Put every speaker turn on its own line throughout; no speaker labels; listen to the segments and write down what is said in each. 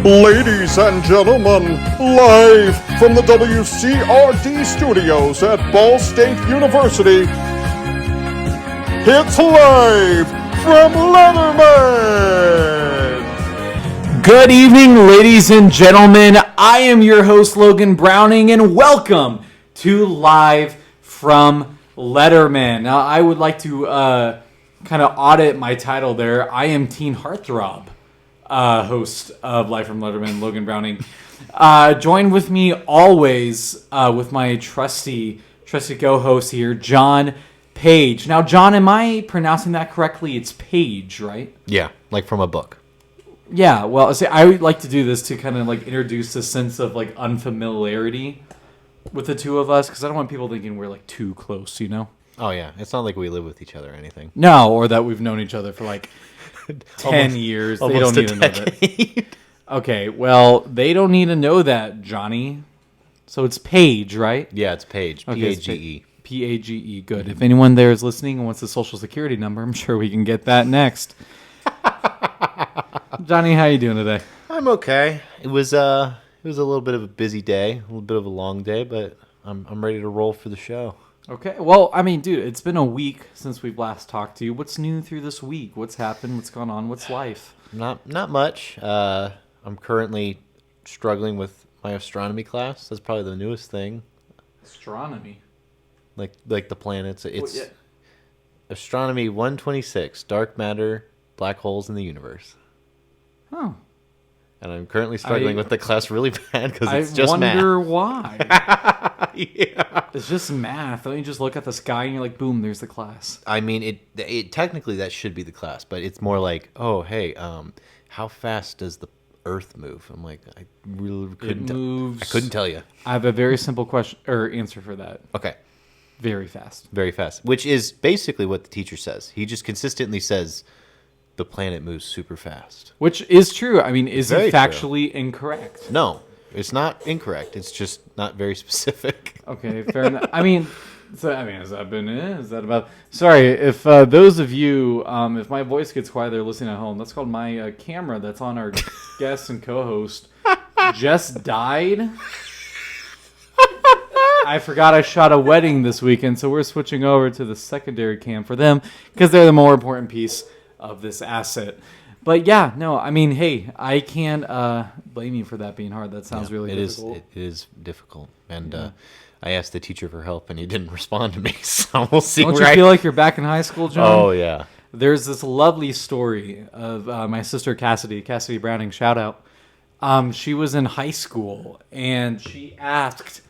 Ladies and gentlemen, live from the WCRD studios at Ball State University, it's live from Letterman!
Good evening, ladies and gentlemen. I am your host, Logan Browning, and welcome to Live from Letterman. Now, I would like to kind of audit my title there. I am Teen Heartthrob, host of Live from Letterman, Logan Browning. Joined with me always with my trusty co-host here, John Page. Now, John, am I pronouncing that correctly? It's Page, right?
Yeah, like from a book.
Yeah, well, I would like to do this to kind of like introduce a sense of like unfamiliarity with the two of us, because I don't want people thinking we're like too close, you know?
Oh yeah, it's not like we live with each other or anything.
No, or that we've known each other for like 10 years. They don't need to know that. Okay, well, they don't need to know that, Johnny. So it's Page, right?
Yeah, it's Page.
Okay,
P-A-G-E.
P-A-G-E, good. If anyone there is listening and wants the social security number, I'm sure we can get that next. Johnny, how you doing today?
I'm okay. It was a little bit of a busy day, a little bit of a long day, but I'm ready to roll for the show.
Okay. Well, I mean, dude, it's been a week since we've last talked to you. What's new through this week? What's happened? What's gone on? What's life?
Not much. I'm currently struggling with my astronomy class. That's probably the newest thing.
Astronomy.
Like the planets. It's
Well, yeah.
Astronomy 126, dark matter, black holes in the universe.
Oh.
And I'm currently struggling with the class really bad because it's just math.
I wonder why.
Yeah.
It's just math. Don't you just look at the sky and you're like, boom, there's the class.
I mean, it technically that should be the class, but it's more like, oh, hey, how fast does the Earth move? I'm like, I really couldn't. I couldn't tell you.
I have a very simple question or answer for that.
Okay.
Very fast.
Very fast, which is basically what the teacher says. He just consistently says the planet moves super fast.
Which is true. I mean, is
Very
it factually incorrect?
No, it's not incorrect. It's just not very specific.
Okay, fair enough. Is that about? Sorry, if those of you, if my voice gets quiet, they're listening at home. That's called my camera. That's on our guest and co-host. Just died. I forgot I shot a wedding this weekend, so we're switching over to the secondary cam for them because they're the more important piece of this asset. But yeah, no, I mean, hey, I can't blame you for that being hard. That sounds really difficult.
It is difficult, and I asked the teacher for help, and he didn't respond to me. So we'll see.
Don't you feel like you're back in high school, John?
Oh yeah.
There's this lovely story of my sister Cassidy Browning. Shout out. She was in high school, and she asked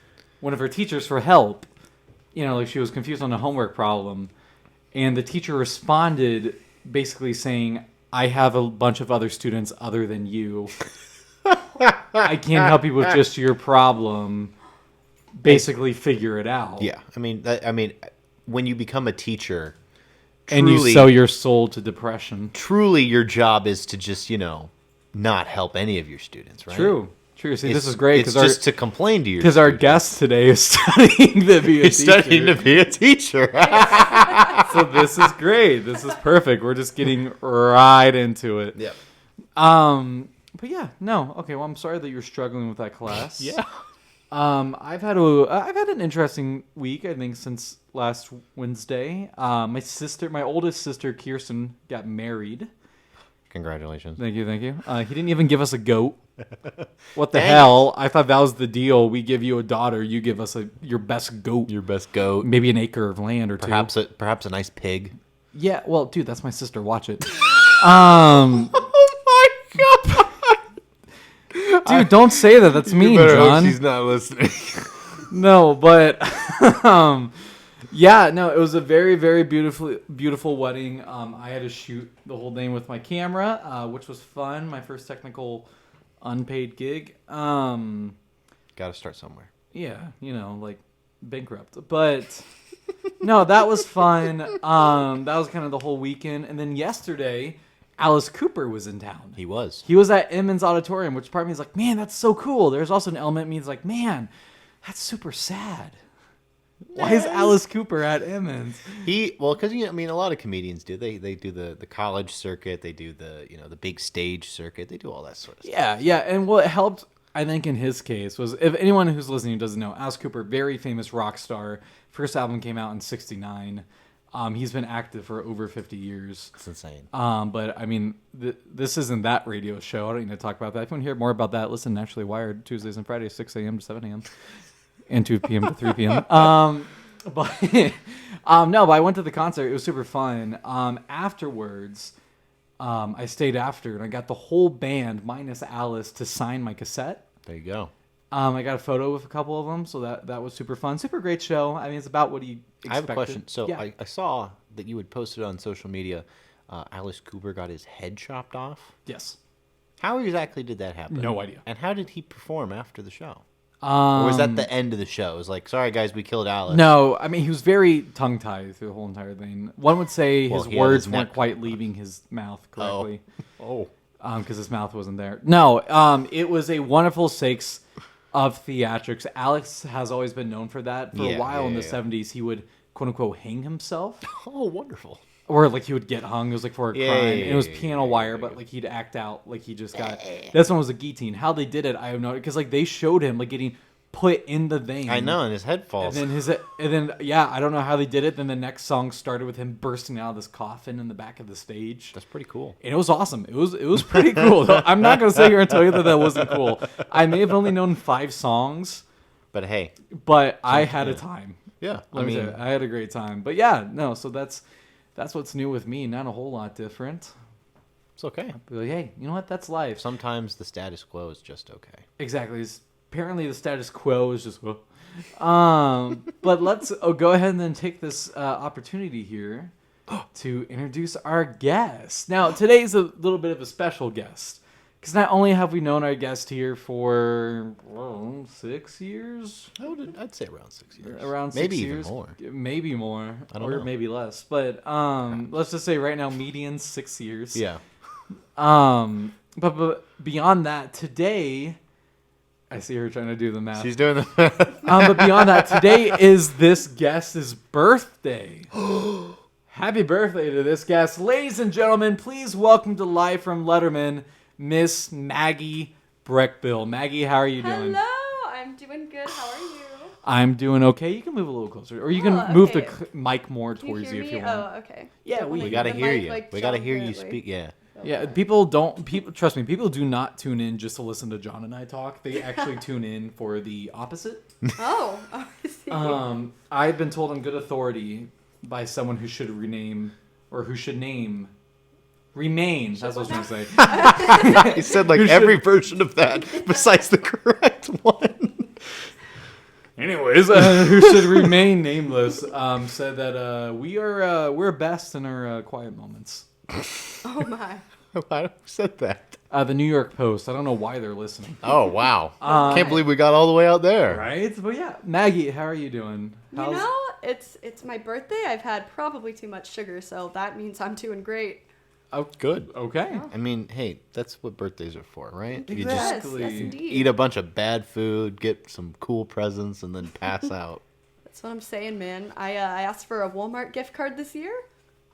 one of her teachers for help. You know, like she was confused on a homework problem, and the teacher responded basically saying, I have a bunch of other students other than you. I can't help you with just your problem. Basically, figure it out.
Yeah, I mean, when you become a teacher,
and you sell your soul to depression.
Truly, your job is to just, not help any of your students, right?
True. See, this is great
because just to complain to your
because our guest today is studying to be a teacher.
Studying to be a teacher.
So this is great. This is perfect. We're just getting right into it.
Yep.
But yeah, no. Okay. Well, I'm sorry that you're struggling with that class.
Yeah.
I've had an interesting week. I think since last Wednesday. My oldest sister Kirsten got married.
Congratulations.
Thank you. He didn't even give us a goat. What the hell? I thought that was the deal. We give you a daughter, you give us your best goat.
Your best goat.
Maybe an acre of land or two.
Perhaps a nice pig.
Yeah, well, dude, that's my sister. Watch it. Oh
my
god. Dude, don't say that. That's mean, John.
She's not listening.
No, but yeah, no, it was a very, very beautiful wedding. I had to shoot the whole thing with my camera, which was fun. My first technical unpaid gig.
Got to start somewhere.
Yeah, like bankrupt. But no, that was fun. That was kind of the whole weekend. And then yesterday, Alice Cooper was in town.
He was
at Emmons Auditorium, which part of me is like, man, that's so cool. There's also an element of me that's like, man, that's super sad. Why is Alice Cooper at Emmons?
Because I mean, a lot of comedians do. They do the college circuit. They do the big stage circuit. They do all that sort of stuff.
Yeah, and what helped, I think, in his case was, if anyone who's listening doesn't know, Alice Cooper, very famous rock star. First album came out in '69. He's been active for over 50 years.
It's insane.
But I mean, this isn't that radio show. I don't need to talk about that. If you want to hear more about that, listen to Naturally Wired Tuesdays and Fridays, 6 a.m. to 7 a.m. and 2 p.m. to 3 p.m. But I went to the concert. It was super fun. Afterwards, I stayed after, and I got the whole band minus Alice to sign my cassette.
There you go.
I got a photo with a couple of them, so that was super fun. Super great show. I mean, it's about what he expected.
I have a question. So
yeah.
I saw that you had posted on social media, Alice Cooper got his head chopped off.
Yes.
How exactly did that happen?
No idea.
And how did he perform after the show? Or was that the end of the show? It was like, sorry guys, we killed Alice.
No, I mean, he was very tongue-tied through the whole entire thing. One would say his words weren't quite leaving his mouth correctly.
Oh.
Because his mouth wasn't there. No, it was a wonderful sakes of theatrics. Alex has always been known for that. For a while in the 70s, he would, quote-unquote, hang himself.
Oh, wonderful.
Or, like, he would get hung. It was, like, for a crime. And it was piano wire, but, like, he'd act out like he just got... This one was a guillotine. How they did it, I have no... Because, like, they showed him, like, getting put in the vein.
I know, and his head falls.
And then I don't know how they did it. Then the next song started with him bursting out of this coffin in the back of the stage.
That's pretty cool.
And it was awesome. It was pretty cool. I'm not going to sit here and tell you that wasn't cool. I may have only known 5 songs.
But hey.
But I had a time.
Yeah.
Let me tell you, I had a great time. But yeah, no, so that's what's new with me. Not a whole lot different.
It's okay.
But like, hey, you know what? That's life.
Sometimes the status quo is just okay.
Exactly. Apparently the status quo is just... but let's go ahead and then take this opportunity here to introduce our guest. Now, today's a little bit of a special guest. Because not only have we known our guest here for 6 years?
I'd say around 6 years.
Around 6
maybe
years.
Even more.
Maybe more.
I don't know.
Maybe less. But let's just say right now, median 6 years.
Yeah.
But beyond that, today... I see her trying to do the math.
She's doing the math.
But beyond that, today is this guest's birthday. Happy birthday to this guest. Ladies and gentlemen, please welcome to Live from Letterman, Miss Maggie Brechbill. Maggie, how are you doing?
Hello, I'm doing good. How are you?
I'm doing okay. You can move a little closer. Or you can move the mic more towards you if you want.
Oh, okay.
Yeah,
we got to hear you. We got to hear you speak. Yeah.
Yeah, trust me, people do not tune in just to listen to John and I talk. They actually tune in for the opposite.
Oh, I see.
I've been told on good authority by someone who should remain. That's what I was going to say.
He said like every version of that besides the correct one.
Anyways, who should remain nameless, said that we're best in our quiet moments.
Oh my.
Who said that?
The New York Post. I don't know why they're listening.
Oh, wow. Can't believe we got all the way out there.
Right? But yeah, Maggie, how are you doing?
It's my birthday. I've had probably too much sugar, so that means I'm doing great.
Oh, good.
Okay.
I mean, hey, that's what birthdays are for, right?
Exactly.
You just
Yes, indeed.
eat a bunch of bad food, get some cool presents, and then pass out.
That's what I'm saying, man. I asked for a Walmart gift card this year,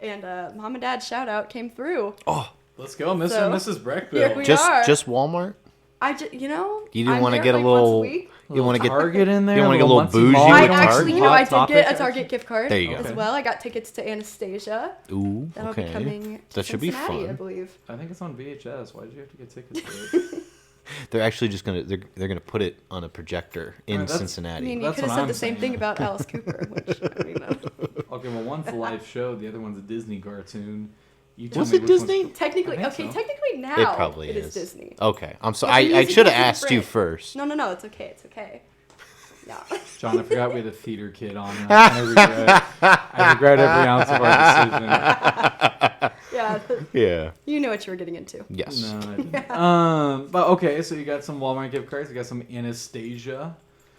and Mom and Dad shout out came through.
Oh,
let's go, Mr.
So,
and Mrs. Brechbill.
here we
just
are.
just Walmart?
You
didn't want to
I'm
get
there,
a
like,
little.
once a week.
You want to get
Target in there?
You want to get a little
Muncie
bougie
Mall?
with
I
Target?
actually,
Hot
I did
Topic,
get a
actually?
Target gift card
There you go.
as well. I got tickets to Anastasia.
Ooh,
That'll
okay.
be coming to
That should be
Cincinnati, I
fun.
believe.
I think it's on VHS. Why did you have to get tickets for it?
They're actually just gonna they're gonna put it on a projector in
that's-
Cincinnati.
I mean, you
That's
could have
what
said
I'm
the same
saying.
thing about Alice Cooper, which, I mean,
Okay, well, one's a live show, the other one's a Disney cartoon. You tell
Was
me
it
which one's-
Disney?
technically,
I think so.
technically now
It probably
it
is.
is Disney.
Okay, I'm so
But the
I
music
should have
is
asked you
different.
first.
No, it's okay, it's okay. Yeah.
John, I forgot we had a theater kid on. I regret every ounce of our decision.
Yeah,
Yeah.
you knew what you were getting into.
Yes.
No, I didn't. But okay, so you got some Walmart gift cards. You got some Anastasia.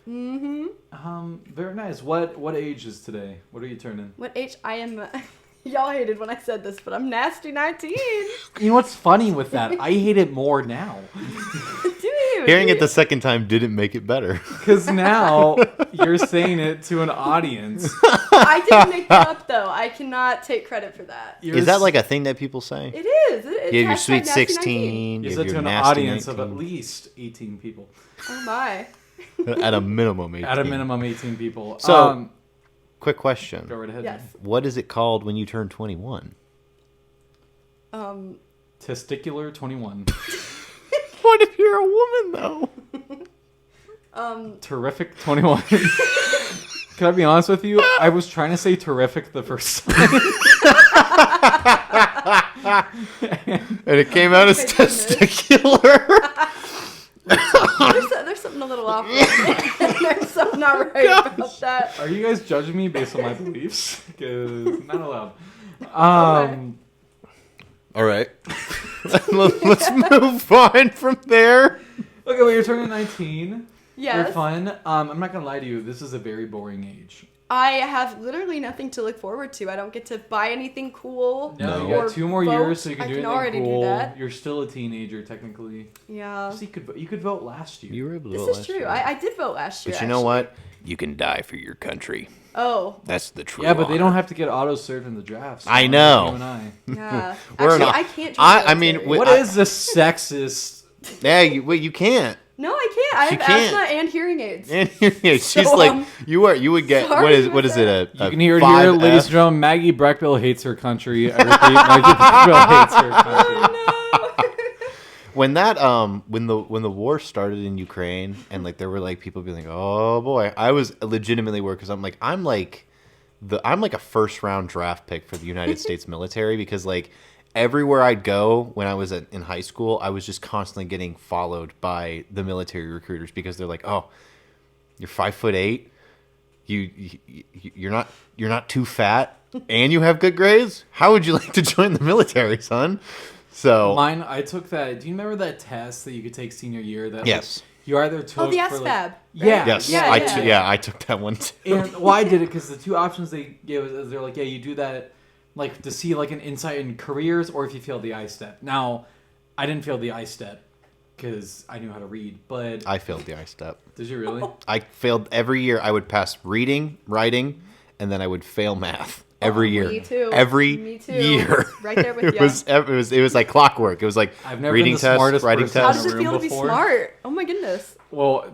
Mm-hmm.
Very nice. What age is today? What are you turning?
What age I am... Y'all hated when I said this, but I'm nasty 19.
You know what's funny with that? I hate it more now.
Dude.
Hearing it the second time didn't make it better.
Because now you're saying it to an audience.
I didn't make that up though. I cannot take credit for that.
Is that like a thing that people say?
It is. It's
You have your
hashtag
sweet
nasty
16.
You
You
said
have
to
your
an
nasty
audience
19.
of at least 18 people.
19. Oh my.
At a minimum 18.
At a minimum 18 people.
So, quick question.
Go right ahead.
Yes.
What is it called when you turn 21?
Testicular 21.
What if you're a woman, though?
Terrific 21. Can I be honest with you? I was trying to say terrific the first time.
And it came out as
my goodness.
testicular.
There's something a little off. There's something not right about that.
Are you guys judging me based on my beliefs? Because not allowed.
All right. Let's move on from there.
Okay, well, you're turning 19.
Yes.
You're fun. I'm not going to lie to you. This is a very boring age.
I have literally nothing to look forward to. I don't get to buy anything cool.
No, you
or
got 2 more
vote.
years, so you can
I
do
can
anything
already
cool.
do that.
You're still a teenager, technically.
Yeah.
So you could vote last year.
You were able to
This
vote
is
last
true.
year.
I did vote last year.
But you know
actually.
what? You can die for your country.
Oh.
That's the truth.
Yeah, but they don't have to get auto-served in the drafts.
I know.
You and I.
Yeah.
We're
Actually,
not-
I can't. join
I
the
mean,
military.
What is this sexist?
Yeah, you can't.
No, I can't. I
She
have
can't.
asthma and hearing aids.
And she's
So,
like, you would get
sorry
what is
with
it?
You can hear it here,
5F?
ladies and gentlemen. Maggie Brechbill hates her country. I repeat, Maggie Brechbill hates her country.
When that when the war started in Ukraine and like there were like people being like, oh boy, I was legitimately worried because I'm like a first round draft pick for the United States military because like everywhere I'd go when I was in high school, I was just constantly getting followed by the military recruiters because they're like, oh, you're 5'8", you're not too fat, and you have good grades. How would you like to join the military, son? So
Mine, I took that. Do you remember that test that you could take senior year? That
yes,
you either took.
Oh, the
for,
SFAB.
like,
right?
Yeah.
yes,
Yeah,
I took that one too.
And well, I did it because the 2 options they gave us, they're like, yeah, you do that, like to see like an insight in careers, or if you fail the I-step. Now, I didn't fail the I-step because I knew how to read, but
I failed the I-step.
did you really?
I failed every year. I would pass reading, writing, and then I would fail math every year.
Me too.
Every
Me too.
year.
Right there with
It
you.
was like clockwork. It was like
I've never
reading
been the
test,
smartest
writing
person
How
in
test.
does
a
it feel to
room
be
before.
smart? Oh my goodness.
Well,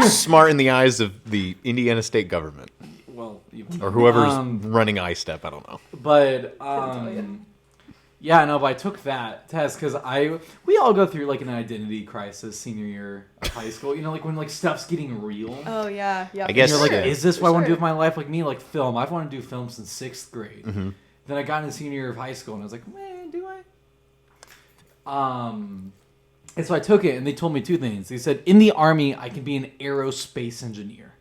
Smart in the eyes of the Indiana state government or whoever's running I-step. I don't know.
But
tell you.
yeah, no, but I took that test because we all go through like an identity crisis senior year of high school. You know, like when like stuff's getting real.
Oh yeah. Yeah.
I guess-
And you're like,
Yeah,
is this
for
what I want to do
sure.
with my life? Like me, like film. I've wanted to do film since 6th grade.
Mm-hmm.
Then I got into senior year of high school, and I was like, man, do I? And so I took it, and they told me 2 things. They said, in the Army, I can be an aerospace engineer.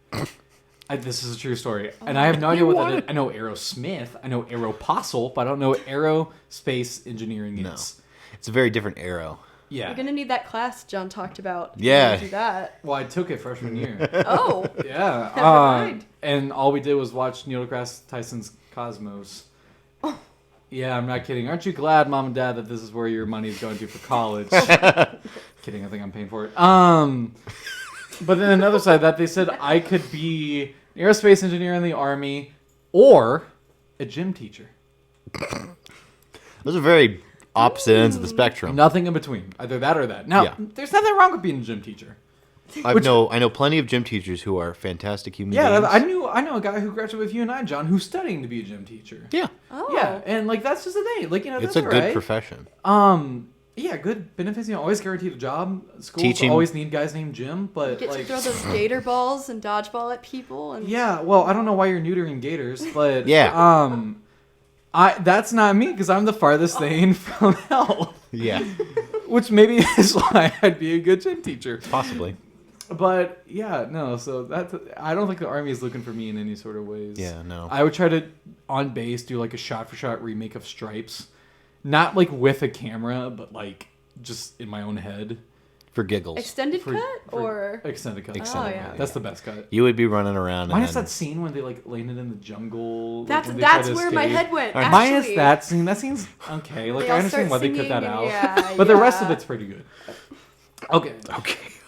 This is a true story. And I have no idea what that is. I know Aerosmith. I know Aeropostle, but I don't know what aerospace engineering is.
No. It's a very different arrow.
Yeah.
You're gonna need that class John talked about.
Yeah.
You're gonna do that.
Well, I took it freshman year.
Oh.
Yeah.
Never mind.
And all we did was watch Neil deGrasse Tyson's Cosmos. Yeah, I'm not kidding. Aren't you glad, Mom and Dad, that this is where your money is going to for college? Kidding, I think I'm paying for it. But then another side of that, they said I could be an aerospace engineer in the Army or a gym teacher.
Those are very opposite ends of the spectrum.
Nothing in between. Either that or that. Now,
Yeah.
there's nothing wrong with being a gym teacher.
I know plenty of gym teachers who are fantastic human
Yeah,
beings.
I know a guy who graduated with you and I, John, who's studying to be a gym teacher.
Yeah.
Oh.
Yeah, and like that's just the thing. Like, you know,
It's
that's
a good
alright.
profession.
Yeah, good benefits. You know, always guaranteed a job. Schools
Teaching-
always need guys named Jim, but
Get to
like,
throw those gator balls and dodgeball at people and
yeah. Well, I don't know why you're neutering gators, but
Yeah.
that's not me because I'm the farthest thing from health,
Yeah.
which maybe is why I'd be a good gym teacher.
Possibly.
But yeah, no. So I don't think the Army is looking for me in any sort of ways.
Yeah, no.
I would try to on base do like a shot-for-shot remake of Stripes, not like with a camera, but like just in my own head.
For giggles.
extended
For-
cut
for
or
extended cut.
Extended
Oh, yeah.
cut,
That's the best cut.
You would be running around.
Minus
and then,
that scene when they like landed in the jungle. like,
that's
when they tried
that's
to
where my
escape.
head went.
Alright.
Minus
Actually.
that scene. That scene's okay. Like
They
I
all
understand why
start
they cut that
singing
out,
and yeah,
but the rest of
yeah.
it's pretty good. Okay.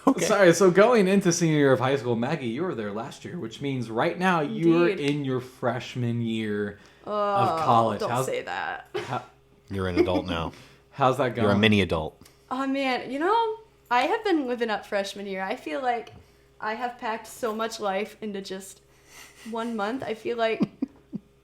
Okay.
Sorry, so going into senior year of high school, Maggie, you were there last year, which means right now you're
Indeed.
in your freshman year of college.
Don't say that.
You're an adult now.
How's that going?
You're a mini adult.
Oh man, I have been living up freshman year. I feel like I have packed so much life into just 1 month. I feel like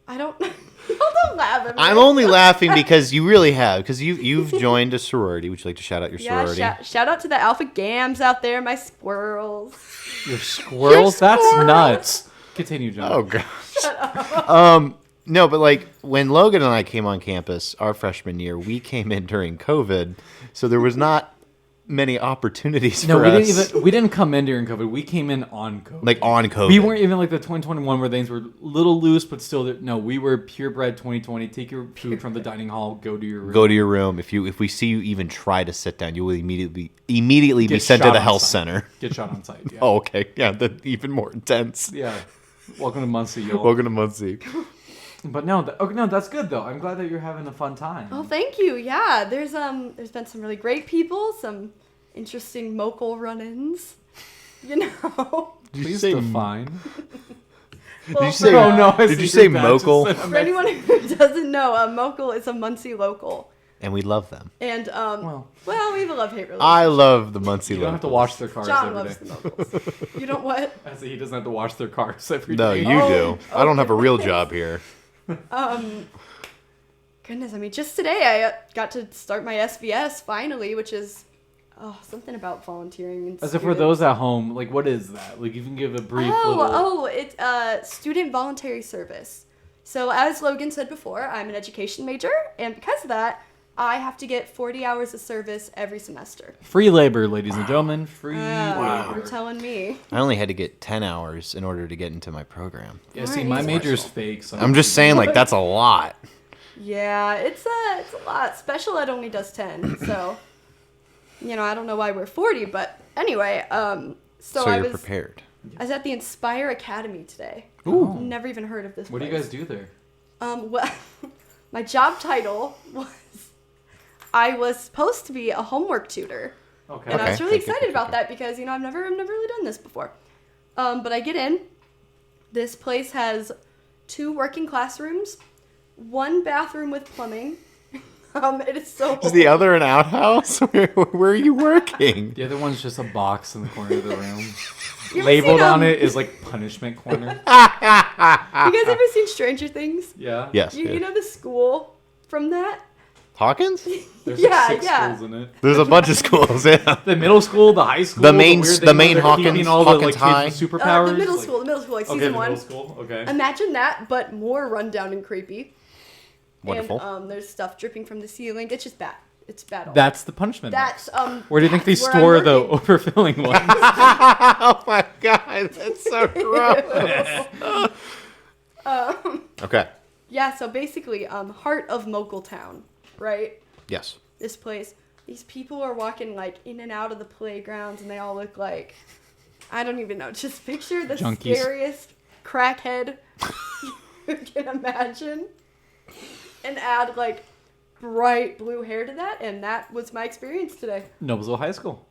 I don't. Don't laugh at me.
I'm only laughing because you really have. Because you've joined a sorority. Would you like to shout out your sorority?
Shout out to the Alpha Gams out there, my squirrels.
Your squirrels? That's nuts. Continue, John.
Oh gosh. No, but like when Logan and I came on campus our freshman year, we came in during COVID, so there was not many opportunities
No,
for us.
we didn't come in during COVID. We came in on COVID.
Like on COVID.
We weren't even like the 2021 where things were a little loose, but still, no, we were purebred 2020. Take your food from the dining hall, go to your room.
Go to your room. If we see you even try to sit down, you will immediately be
Get
sent to
shot
the
on
health
site.
center.
Get shot on site. Yeah.
Oh, okay. Yeah, that's even more intense.
Yeah. Welcome to Muncie, y'all.
Welcome to Muncie.
But no, no, that's good though. I'm glad that you're having a fun time.
Oh, thank you. Yeah, there's been some really great people, some interesting Mokel run-ins.
Please define.
Well,
Did you say?
Oh, no, I
Did
see
you say
your dad just
Mokel?
said
For anyone who doesn't know, Mokel is a Muncie local,
And we love them.
and
Well,
we have a love-hate relationship.
I love the Muncie.
you don't have to
locals.
wash their cars
John
every
loves
day.
the Mokels. You don't what?
I say he doesn't have to wash their cars every day.
No, you
Oh,
do. I don't have a real job here.
Goodness, I mean, just today I got to start my SVS finally, which is something about volunteering. And
As if for those at home, like, what is that? Like, you can give a brief little...
It's student voluntary service. So as Logan said before, I'm an education major, and because of that, I have to get 40 hours of service every semester.
Free labor, ladies and gentlemen. Free labor.
You're telling me.
I only had to get 10 hours in order to get into my program.
Yeah, see, my major's fake, so...
I'm just saying, like, that's a lot.
Yeah, it's a lot. Special ed only does 10, so I don't know why we're 40, but anyway,
So
I
you're
was
prepared.
I was at the Inspire Academy today.
Ooh.
Never even heard of this
What do you
place.
guys do there?
Well, my job title was I was supposed to be a homework tutor.
Okay.
And I was
Okay.
really
Okay,
excited
okay,
about
okay.
that because, I've never really done this before. But I get in. This place has 2 working classrooms, 1 bathroom with plumbing. It is so
Is the other an outhouse? Where are you working?
The other one's just a box in the corner of the room.
You ever
Labeled
seen,
on it is, like, punishment corner.
You guys ever seen Stranger Things?
Yeah?
Yes.
You
yeah.
know the school from that?
Hawkins?
There's
Yeah,
like 6
yeah.
schools in it.
There's a bunch of schools, yeah.
The middle school, the high school,
The main-
weird
the
thing
main
where they're keeping
Hawkins-
all the, like,
Hawkins High.
kids with superpowers.
The middle
like-
school, like
Okay,
season
the
1.
middle school, okay.
Imagine that, but more rundown and creepy.
Wonderful.
And there's stuff dripping from the ceiling. It's just bad. It's bad. all
That's the punishment
That's
box. Where do you think they
that's where
store
I'm
the
working.
overfilling ones?
Oh my god, that's so gross. Okay.
Yeah, so basically, heart of Mokel Town, right?
Yes.
This place. These people are walking like in and out of the playgrounds, and they all look like I don't even know. Just picture the
Junkies.
scariest crackhead you can imagine, and add like bright blue hair to that, and that was my experience today.
Noblesville High School.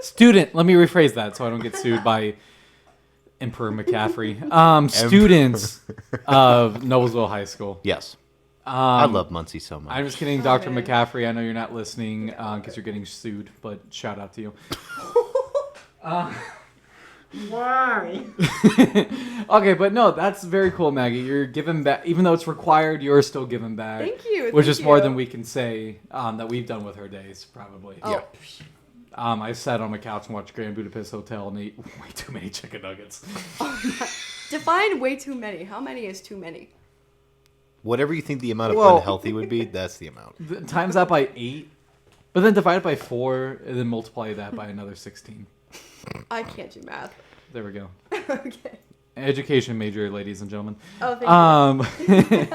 Student, let me rephrase that so I don't get sued by Emperor McCaffrey. Students of Noblesville High School.
Yes. I love Muncie so much.
I'm just kidding,
Oh,
Dr.
man.
McCaffrey. I know you're not listening because you're getting sued, but shout out to you.
Why?
Okay, but no, that's very cool, Maggie. You're giving back, even though it's required. You're still giving back.
Thank you.
Which
thank
is more
you.
than we can say that we've done with her days, probably.
Oh,
Yeah.
I sat on my couch and watched Grand Budapest Hotel and ate way too many chicken nuggets.
define way too many. How many is too many?
Whatever you think the amount of
Well-
unhealthy would be, that's the amount.
Times that by 8, but then divide it by 4, and then multiply that by another 16.
I can't do math.
There we go.
Okay.
Education major, ladies and gentlemen.
Oh, thank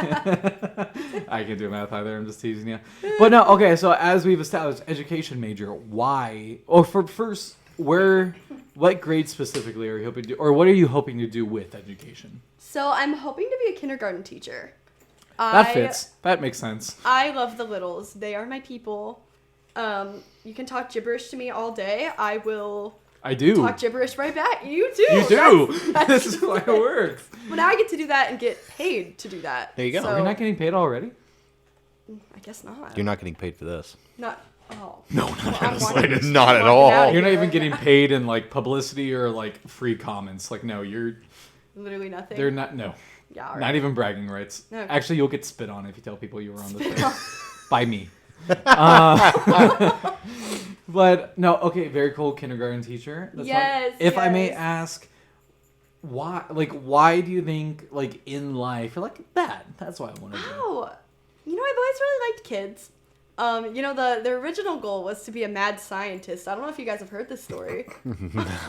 I can't do math either. I'm just teasing you. But no, okay. So as we've established, education major. Why? Or for first, what grade specifically are you hoping to, or what are you hoping to do with education?
So I'm hoping to be a kindergarten teacher.
That fits. That makes sense.
I love the littles. They are my people. You can talk gibberish to me all day. I will
I do.
talk gibberish right back. You do.
You do.
That's
This is how it works.
But now I get to do that and get paid to do that.
There you go.
So,
You're not getting paid already?
I guess not.
You're not getting paid for this.
Not. Oh.
No,
Well,
not
I'm walking-
Not at
walking
all.
out of
You're not
here.
even getting paid in like publicity or like free comments. Like, no, you're.
Literally nothing.
They're not. No,
Yeah. All right.
not even bragging rights.
Okay.
Actually, you'll get spit on if you tell people you were on the
Spit
show
on.
by me. But no, okay, very cool kindergarten teacher. That's fun.
Yes,
If I may
yes.
ask, why do you think like in life you're like that? That's why I want to do.
Oh, you know, I've always really liked kids. You know, the original goal was to be a mad scientist. I don't know if you guys have heard this story.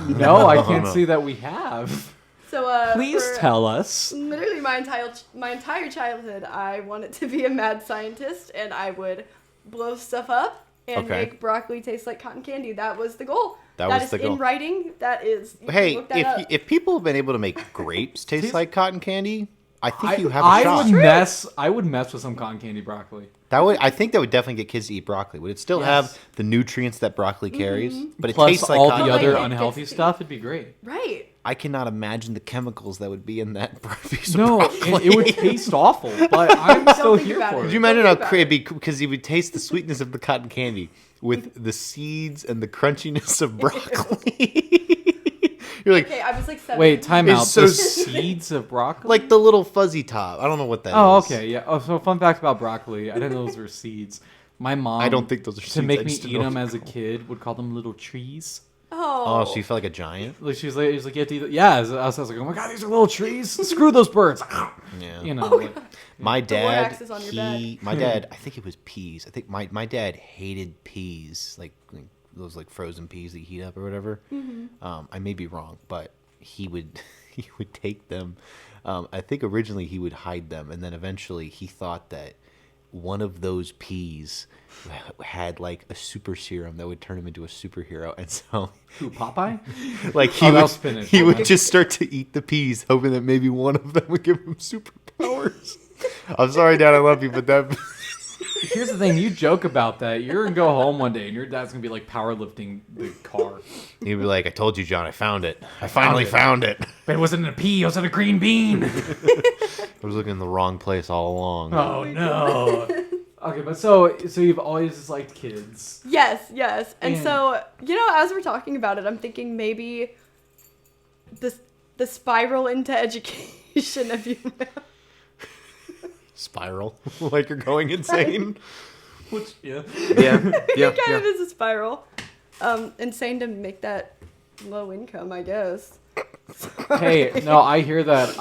No, I can't see that we have.
So,
Please
for
tell us.
Literally, my entire childhood, I wanted to be a mad scientist, and I would blow stuff up and
Okay.
make broccoli taste like cotton candy. That was the goal.
That was
is
the goal.
in writing. That is. You can
Hey,
look that up.
if people have been able to make grapes taste
Taste-
like cotton candy, I think you have a
I
shot.
would mess with some cotton candy broccoli.
I think that would definitely get kids to eat broccoli. Would it still
Yes.
have the nutrients that broccoli carries? But it
Plus
tastes like
all
cotton
the
Like,
other
it
unhealthy
gets-
stuff, it'd be great.
Right.
I cannot imagine the chemicals that would be in that piece of
No,
broccoli.
it would taste awful, but I'm still
think
here
about
for
it.
it.
Could you imagine
Don't
how
think about
crazy? Because you would taste the sweetness of the cotton candy with the seeds and the crunchiness of broccoli. You're like,
Okay, I was like 7.
Wait, time
It's
out.
so
The
s-
seeds of broccoli?
like the little fuzzy top. I don't know what that is.
Oh, okay, yeah. Oh, so fun fact about broccoli. I didn't know those were seeds. My mom,
I don't think those are
to
seeds.
make
I
me
just
eat
don't know
them
what
as a
they're
kid, would call them little trees.
Oh.
Oh, so you felt like a giant?
Like she's like, you have to eat. Yeah, I was like, oh my god, these are little trees. Screw those birds.
Yeah.
You know.
Oh,
like-
My
war
dad,
axe is on your back.
my dad, I think it was peas. I think my dad hated peas, like those like frozen peas that you heat up or whatever.
Mm-hmm.
I may be wrong, but he would take them. I think originally he would hide them, and then eventually he thought that one of those peas had like a super serum that would turn him into a superhero, and so
Who, Popeye?
like
Oh, that was spinach.
he would
Okay.
just start to eat the peas, hoping that maybe one of them would give him superpowers. I'm sorry, Dad, I love you, but that
Here's the thing. You joke about that. You're gonna go home one day and your dad's gonna be like powerlifting the car.
he'd be like, "I told you, John, I found it. I finally
it."
found it.
But it wasn't a pea. It was in a green bean.
I was looking in the wrong place all along."
Oh no. Okay, but so you've always just liked kids.
Yes, yes. And
And-
so, you know, as we're talking about it, I'm thinking maybe the spiral into education, if you will.
Spiral, like you're going insane.
Which yeah.
yeah,
It kind of is a spiral. Insane to make that low income, I guess.
Hey, no, I hear that.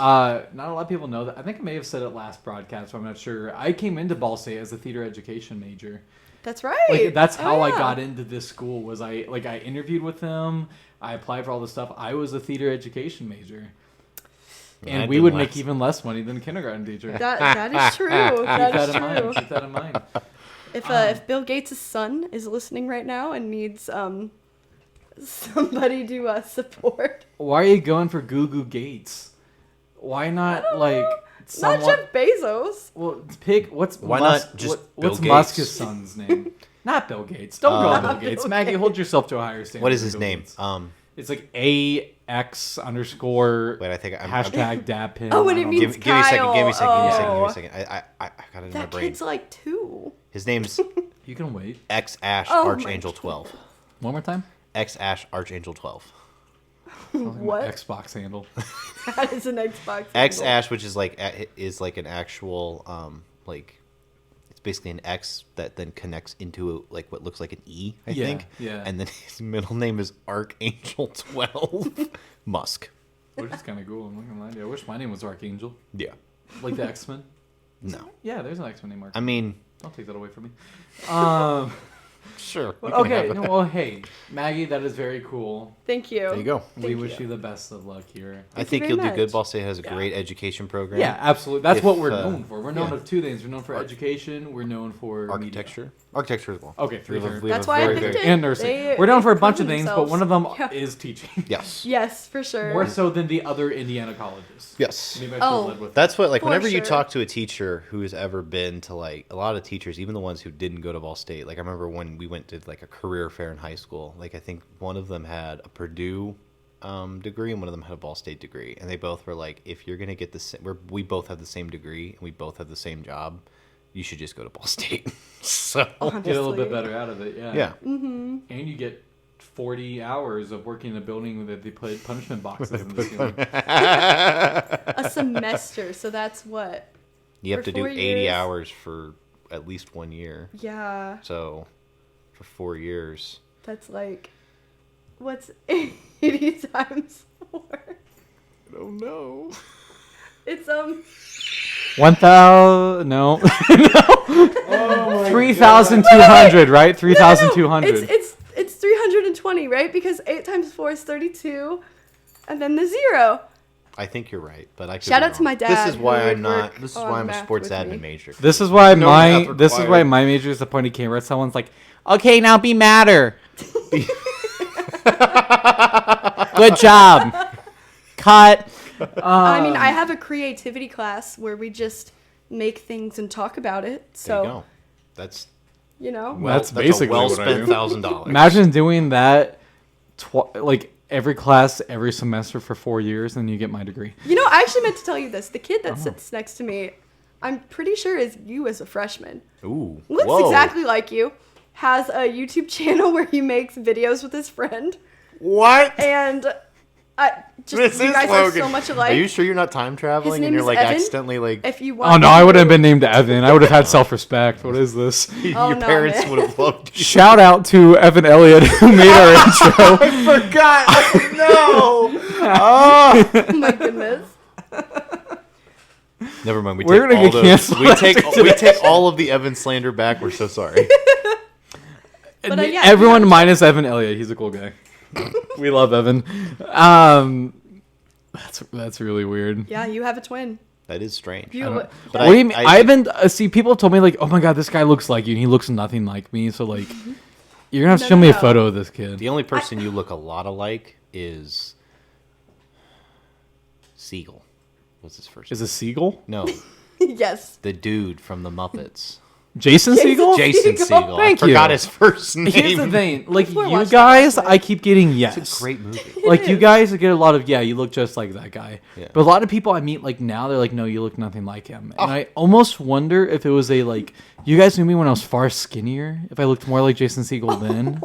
Not a lot of people know that. I think I may have said it last broadcast, but I'm not sure. I came into Ball State as a theater education major.
That's right.
Like that's
Oh,
how I
yeah.
got into this school. Was I interviewed with them. I applied for all this stuff. I was a theater education major. And
That
we
didn't
would
last.
make even less money than a kindergarten teacher.
That is true.
Keep
That
that
is
in mind.
true.
Keep that in mind.
If Bill Gates' son is listening right now and needs somebody to support,
Why are you going for Goo Goo Gates? Why not like someone?
not Jeff Bezos.
Well, pick what's
Why
Musk,
not just
what's
Bill
Musk's
Gates?
son's name? Not Bill Gates. Don't go
Not
Bill
Bill
Gates.
Gates.
Maggie, hold yourself to a higher standard.
What is
than
his
Bill
name?
Gates. It's like AX _
Wait, I think
hashtag Dapin.
Oh, and
I
it
don't
means
Give me a second. Give me a second. Give me a second. Give me
Oh.
a second. I got it in my
That
brain.
kid's like 2.
His name's
know. You can wait.
X Ash
Oh my
Archangel 12.
One more time.
X Ash Archangel 12.
What?
Xbox handle.
That is an Xbox.
X
handle.
Ash, which is like an actual like it's basically an X that then connects into like what looks like an E, I
Yeah,
think.
yeah.
And then his middle name is Archangel 12 Musk.
Which is kind of cool. I'm not gonna lie to you. I wish my name was Archangel,
Yeah.
like the X-Men.
No.
Yeah, there's an X-Men named
I
Archangel.
mean,
Don't take that away from me.
sure.
Okay. No, well, hey, Maggie, that is very cool.
Thank you.
There you go.
We
Thank
wish
you.
you the best of luck here.
I
you
think
very
you'll do good.
much.
Ball State has a
Yeah.
great education program.
Yeah, absolutely. That's
If,
what we're
uh,
known for. We're known
yeah.
for two things. We're known for education. We're known for media.
Architecture. Architecture as well.
Okay, three
We have a-
thirds.
we have
That's
a
why I
very,
picked
very-
it.
And nursing.
They
We're down for a
they've
bunch of
proven
things, but
themselves.
one of them
Yeah.
is teaching.
Yes.
Yes, for sure.
More so than the other Indiana colleges.
Yes.
Maybe I should have
Oh.
led with
That's what, like,
For
whenever you
sure.
talk to a teacher who's ever been to, like, a lot of teachers, even the ones who didn't go to Ball State, like, I remember when we went to, like, a career fair in high school, like, I think one of them had a Purdue degree and one of them had a Ball State degree. And they both were like, if you're going to get the same, we both have the same degree and we both have the same job, you should just go to Ball State. So,
Get a little bit
Honestly.
better out of it, yeah.
yeah.
Mm-hmm.
And you get 40 hours of working in a building that they put punishment boxes in the ceiling.
A semester, so that's what?
You have
For
to do
4
80
years?
hours for at least 1 year.
Yeah,
So, for 4 years.
that's like, what's 80 times 4?
I don't know.
It's
1,000, no.
Oh
3,200, right? 3,200.
It's 320, right? Because 8 times 4 is 32, and then the 0.
I think you're right, but I could
Shout
be
out to
wrong.
my dad,
This is why
who
I'm
would
not.
work
This is
on
why I'm a
math
sports
with
admin
me.
major.
This is why
No
my
math
this is why
required.
my major is the pointy cane where someone's like, okay, now be madder. Good job. Cut.
I mean, I have a creativity class where we just make things and talk about it.
There you
So,
go. That's
That's basically
a well
what I
spent
do.
$1,000.
Imagine doing that, like every class, every semester for 4 years, and you get my degree.
you know, I actually meant to tell you this. The kid
Oh.
that sits next to me, I'm pretty sure is you as a freshman.
Ooh,
Looks
whoa.
exactly like you. Has a YouTube channel where he makes videos with his friend.
What?
And
This
just you
is
guys
Logan.
are so much alike.
Are you sure you're not time traveling
name
and you're
is
like
Evan?
accidentally like
If you want
Oh no, I
to-
would have been named Evan. I would have had self-respect. What is this?
Oh,
your
no,
parents
man.
would have loved you?
Shout out to Evan Elliott who made our intro.
Forgot. Oh, no. Oh.
Oh my goodness.
Never mind. We
We're
take
gonna
all
get
those.
canceled
We take all of the Evan slander back. We're so sorry.
But, yeah,
Everyone
yeah.
minus Evan Elliott. He's a cool guy. We love Evan. That's really weird.
Yeah, you have a twin.
That is strange.
You-
I don't-
what
but
What do you mean? I haven't see people have told me like, oh my god, this guy looks like you, and he looks nothing like me. So like, you're gonna have to
No,
show
no,
me a
no.
photo of this kid.
The only person you look a lot alike is Siegel. What's his first?
Is a Siegel?
No,
Yes.
the dude from the Muppets.
Jason
Jason
Siegel?
Jason
Siegel.
Siegel.
Thank
I forgot
you.
his first name.
Here's the thing, like
Before I
you
watched that
guys,
last night.
I keep getting yes.
It's a great movie.
Like you
is.
guys get a lot of you look just like that guy.
Yeah.
But a lot of people I meet like now they're like, no, you look nothing like him.
Oh.
And I almost wonder if it was a like you guys knew me when I was far skinnier. If I looked more like Jason Siegel then.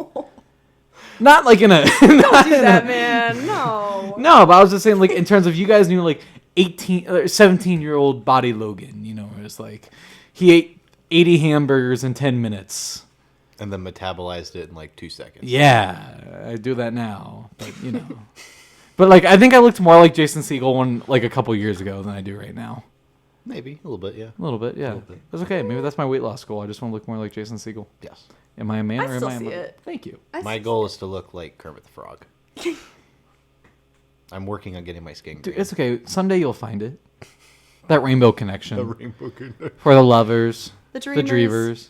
Not like in a
Don't do that, man. No.
no, but I was just saying like in terms of you guys knew like 18 or 17-year-old body Logan. You know, where it's like he ate 80 hamburgers in 10 minutes.
And then metabolized it in like 2 seconds.
Yeah, I do that now, but you know. But like, I think I looked more like Jason Siegel one like a couple years ago than I do right now.
Maybe a little bit, yeah.
A little bit, yeah.
bit.
That's okay. Maybe that's my weight loss goal. I just want to look more like Jason Siegel.
Yes.
Am I a man
I
or am
still
I a
see
woman?
it.
Thank you.
My goal is to look like Kermit the Frog. I'm working on getting my skin
Dude,
green.
it's okay. Someday you'll find it. That rainbow connection
rainbow
for the lovers,
The
the
dreamers.
dreamers,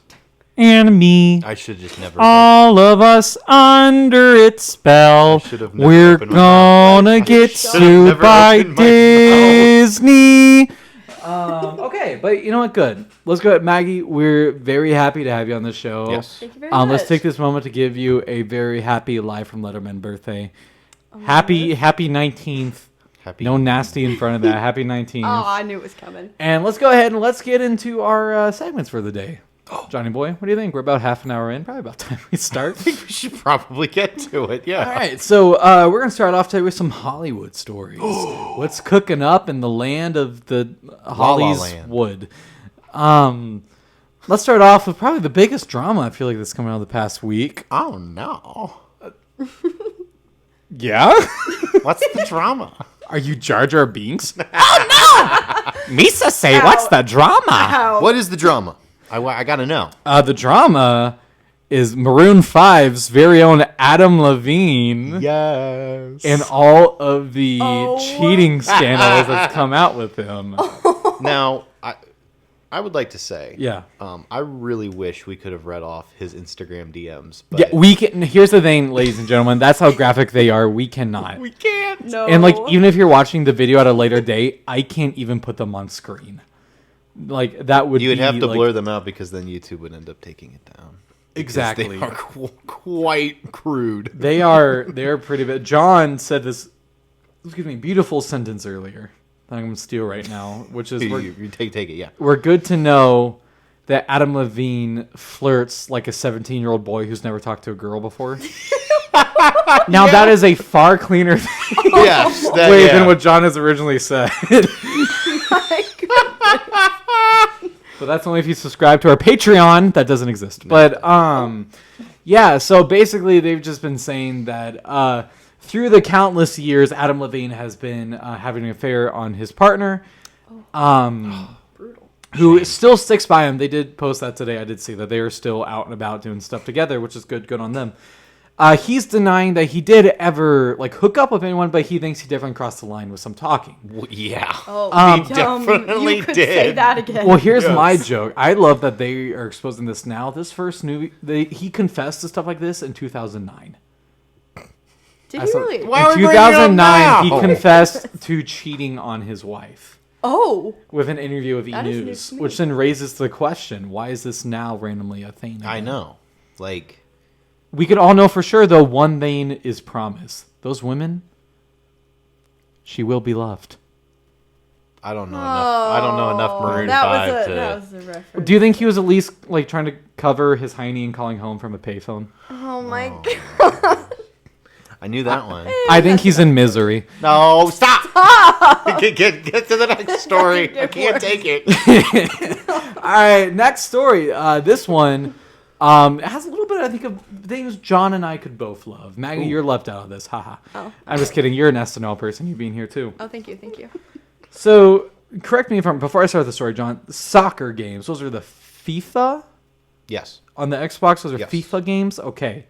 and me.
I should just never.
All of us under its spell.
I should have never
We're
opened my mouth.
gonna get
Should have
sued
never
by
opened my mouth.
Disney. Okay, but you know what? Good. Let's go. Maggie, we're very happy to have you on the show.
Yes.
Thank you very much.
Let's take this moment to give you a very happy live from Letterman birthday. Happy 19th.
Happy.
No nasty in front of that. Happy 19th.
Oh, I knew it was coming.
And let's go ahead and let's get into our segments for the day. Johnny boy, what do you think? We're about half an hour in. Probably about time we start.
We should probably get to it. Yeah.
All right, so we're gonna start off today with some Hollywood stories. What's cooking up in the land of the Holly's
Land.
Wood? Let's start off with probably the biggest drama I feel like that's coming out of the past week.
Oh no.
Yeah,
What's the drama?
are you Jar Jar Binks? Oh no, Misa say, what's
Ow.
the drama?
Ow.
What is the drama? I gotta know.
The drama is Maroon 5's very own Adam Levine.
Yes.
And all of the
Oh.
cheating scandals that's come out with him.
Now, I would like to say,
Yeah.
I really wish we could have read off his Instagram DMs. But
Yeah, we can. Here's the thing, ladies and gentlemen. That's how graphic they are. We cannot.
we can't.
No.
And like, even if you're watching the video at a later date, I can't even put them on screen. Like that would
You would
be,
have to
like,
blur them out because then YouTube would end up taking it down. Because
Exactly.
They are quite crude.
They're pretty bad. John said this, beautiful sentence earlier that I'm going to steal right now, which is
You take it, yeah.
we're good to know that Adam Levine flirts like a 17-year-old boy who's never talked to a girl before. Now that is a far cleaner
Yes,
way than what John has originally said.
My goodness.
But that's only if you subscribe to our Patreon. That doesn't exist. But yeah. So basically, they've just been saying that through the countless years, Adam Levine has been having an affair on his partner,
Brutal.
who still sticks by him. They did post that today. I did see that they are still out and about doing stuff together, which is good. Good on them. He's denying that he did ever like hook up with anyone, but he thinks he definitely crossed the line with some talking.
Yeah.
Oh,
He definitely
you could
did.
say that again.
Well, here's my joke. I love that they are exposing this now. This first he confessed to stuff like this in 2009.
Did he really?
Why
In
are we bringing it up
2009, he
now?
confessed to cheating on his wife
Oh,
with an interview with E!
That is
News,
news to me.
which then raises the question: why is this now randomly a thing?
I
again?
know. Like,
We can all know for sure, though, one thing is promise. Those women, she will be loved.
I don't know enough. I don't know enough Maroon 5 to.
That was a reference.
Do you think he was at least like trying to cover his hiney and calling home from a payphone?
Oh my god.
I knew that one.
I think he's in misery.
No, stop! Get to the next story. I can't take it.
All right, next story. This one has a little bit, I think, of things John and I could both love. Maggie, you're left out of this. Haha.
Oh.
I'm just kidding. You're an SNL person. You being here too.
Oh, thank you, thank you.
So, correct me if I'm before I start the story, John. Soccer games. Those are the FIFA
Yes.
on the Xbox. Those are
Yes.
FIFA games. Okay.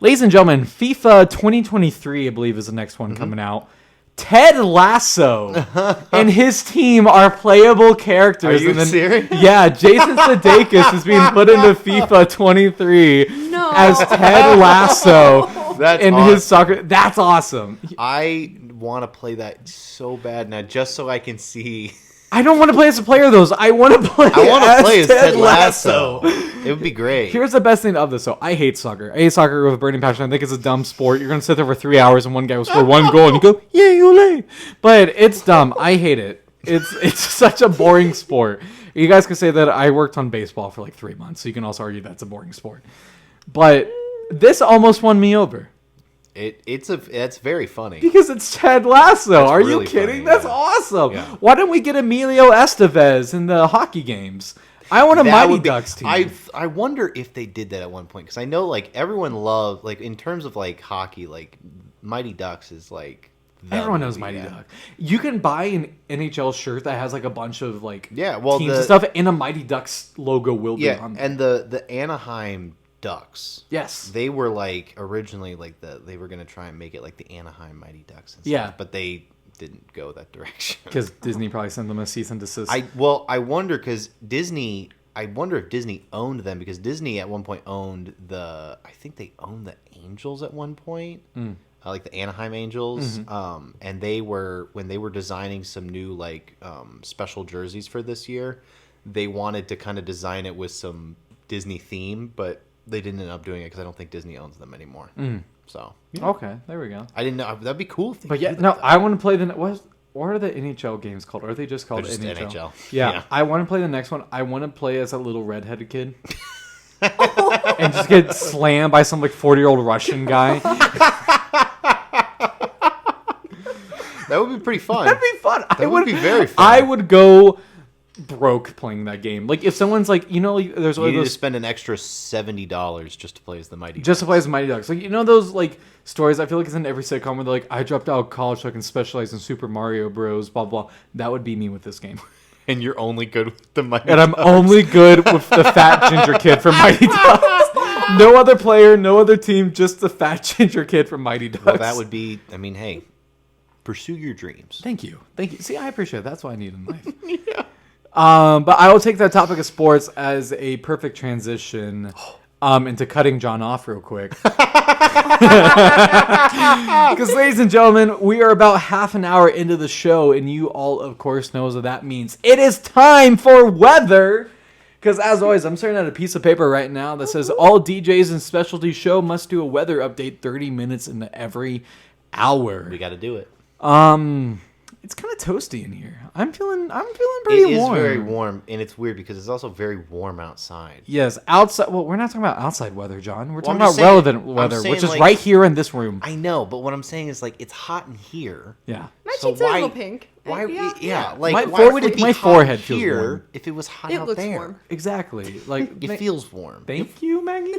Ladies and gentlemen, FIFA 2023, I believe, is the next one coming out. Ted Lasso and his team are playable characters.
Are you
and then,
serious?
Yeah, Jason Sudeikis is being put into FIFA 23
No.
as Ted Lasso
That's
in
awesome.
his soccer. That's awesome.
I want to play that so bad now, just so I can see.
I don't want to play as a player of those. I want to play.
I want to play as Ted
Lasso.
Lasso. It would be great.
Here's the best thing of this, though. I hate soccer. I hate soccer with a burning passion. I think it's a dumb sport. You're going to sit there for 3 hours and one guy will score one goal and you go, yay, ole. But it's dumb. I hate it. It's such a boring sport. You guys can say that I worked on baseball for like 3 months, so you can also argue that's a boring sport. But this almost won me over.
It's very funny.
Because it's Ted Lasso. Are
really
you kidding?
funny,
That's
yeah.
awesome.
Yeah.
Why don't we get Emilio Estevez in the hockey games? I want a
That
Mighty
would be-
Ducks team.
I wonder if they did that at one point, because I know like everyone loved, like in terms of like hockey, like Mighty Ducks is like the
Everyone knows
movie,
Mighty
yeah.
Duck. You can buy an NHL shirt that has like a bunch of like
Yeah, well,
teams and stuff, and a Mighty Ducks logo will be
Yeah,
on there.
and the Anaheim Ducks.
Yes.
They were like originally like they were gonna try and make it like the Anaheim Mighty Ducks and stuff,
Yeah.
but they didn't go that direction.
Because Disney probably sent them a cease and desist.
I wonder because Disney. I wonder if Disney owned them, because Disney at one point owned I think they owned the Angels at one point, like the Anaheim Angels. And they were, when they were designing some new like special jerseys for this year, they wanted to kind of design it with some Disney theme, but they didn't end up doing it because I don't think Disney owns them anymore. So
Okay, there we go.
I didn't know. That'd be cool. If they
But yeah,
did
no,
that.
I want to play the what are the NHL games called? Are they just called
They're just
NHL?
NHL.
Yeah,
Yeah.
I want to play the next one. I want to play as a little redheaded kid. And just get slammed by some like 40-year-old Russian guy.
That would be pretty fun.
That'd be fun.
That would be very fun.
I would go broke playing that game. Like if someone's like, like, there's
You
always
need to
those
spend an extra $70 just to play as the Mighty.
just to play as Mighty Ducks. Like those like stories. I feel like it's in every sitcom where they're like, I dropped out of college so I can specialize in Super Mario Bros. Blah blah. That would be me with this game.
And you're only good with the Mighty.
And I'm only good with the fat ginger kid from Mighty Ducks. No other player, no other team, just the fat ginger kid from Mighty Ducks.
Well, that would be. I mean, hey, pursue your dreams.
Thank you. See, I appreciate it. That's what I need in life. But I will take that topic of sports as a perfect transition into cutting John off real quick. Because, ladies and gentlemen, we are about half an hour into the show, and you all, of course, knows what that means. It is time for weather. Because, as always, I'm staring at a piece of paper right now that says all DJs and specialty show must do a weather update 30 minutes into every hour.
We got to do it.
It's kind of toasty in here. I'm feeling pretty warm.
It is very warm, and it's weird because it's also very warm outside.
Yes, outside. Well, we're not talking about outside weather, John. We're talking
I'm
about
just saying-
relevant
I'm
weather,
saying,
which is
like-
right here in this room.
I know, but what I'm saying is, like, it's hot in here.
Yeah.
My
So
cheeks are a
why-
little pink.
Why?
Yeah.
Like,
My
why would it be
my
hot
forehead feels
here
warm.
if it was hot
It
out
looks
there?
warm.
Exactly. Like
It feels warm.
Thank you, Maggie.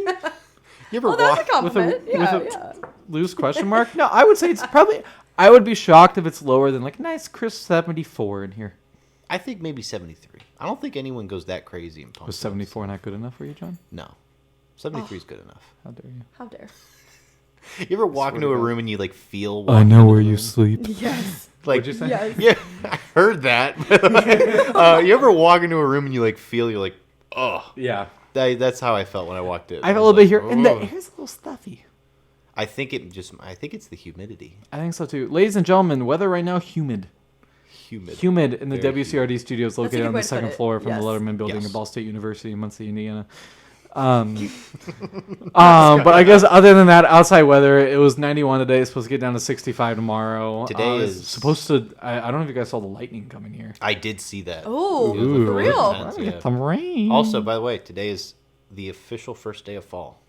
You ever
Oh, that's a
walk?
compliment. yeah.
with a loose question mark? No, I would say it's probably. I would be shocked if it's lower than like nice crisp 74 in here.
I think maybe 73. I don't think anyone goes that crazy in pump.
Was 74 not good enough for you, John?
No. 73 is good enough.
How dare you?
How dare.
You ever walk into a room and you like feel?
I
walking
know
into
where
the
you
room?
sleep.
Yes.
Like,
What'd you say?
Yes.
yeah, I heard that. You ever walk into a room and you like feel? You're like, oh,
Yeah.
that's how I felt when I walked in.
I felt a
was
little bit
like,
here, and the
"Oh."
air's a little stuffy.
I think it's the humidity.
I think so too. Ladies and gentlemen, weather right now humid.
Humid.
Humid in the
Very
WCRD studios
a
located
good
on
way
the
to put
second
it.
floor from
Yes.
the Letterman building
Yes.
at Ball State University in Muncie, Indiana. But I guess other than that, outside weather, it was 91 today. It's supposed to get down to 65 tomorrow.
Today
it's
is-
supposed to. I don't know if you guys saw the lightning coming here.
I did see that.
Oh,
It was looking
for
really
real?
intense,
We're gonna
yeah.
get some rain.
Also, by the way, today is the official first day of fall.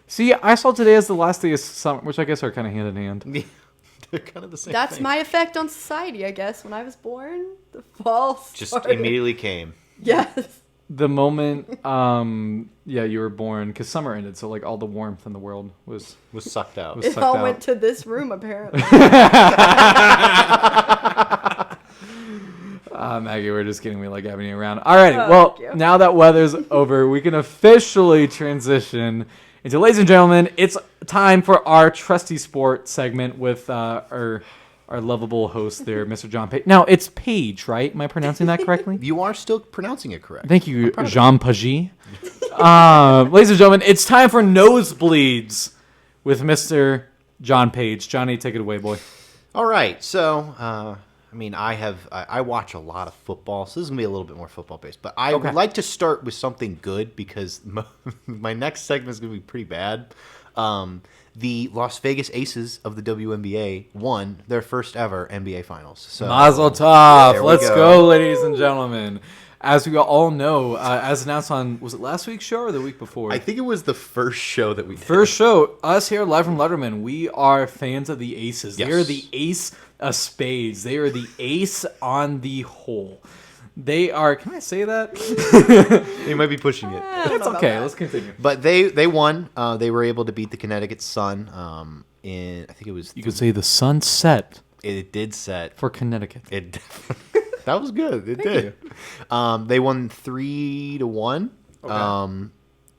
See, I saw today as the last day of summer, which I guess are kind of hand in hand.
They're kind of the same.
That's
thing.
my effect on society, I guess. When I was born, the fall
Just
started.
immediately came.
Yes.
The moment, you were born, because summer ended, so like all the warmth in the world was
Sucked out.
Was-
It
sucked
all
out.
went to this room, apparently.
Maggie, we're just kidding. We like having you around. Alrighty,
Oh,
well,
thank you.
now that weather's over, we can officially transition into, ladies and gentlemen, it's time for our trusty sport segment with our lovable host there, Mr. John Page. Now, it's Page, right? Am I pronouncing that correctly?
You are still pronouncing it correct.
Thank you, Jean Pagis. Ladies and gentlemen, it's time for Nosebleeds with Mr. John Page. Johnny, take it away, boy.
All right, so I watch a lot of football, so this is gonna be a little bit more football based. But I
Okay.
would like to start with something good because my next segment is gonna be pretty bad. The Las Vegas Aces of the WNBA won their first ever NBA Finals. So
Mazel tov.
There we
Let's
go.
go, ladies and gentlemen. As we all know, as announced on, was it last week's show or the week before?
I think it was the first show that we did.
First show, us here live from Letterman, we are fans of the Aces. They
Yes.
are the ace of spades. They are the ace on the hole. They are, can I say that?
They might be pushing it.
I don't
It's
know about
okay,
that.
let's continue.
But they won. They were able to beat the Connecticut Sun. In I think it was.
You could say the sun set
It did set.
for Connecticut.
It that was good. It did. They won 3-1.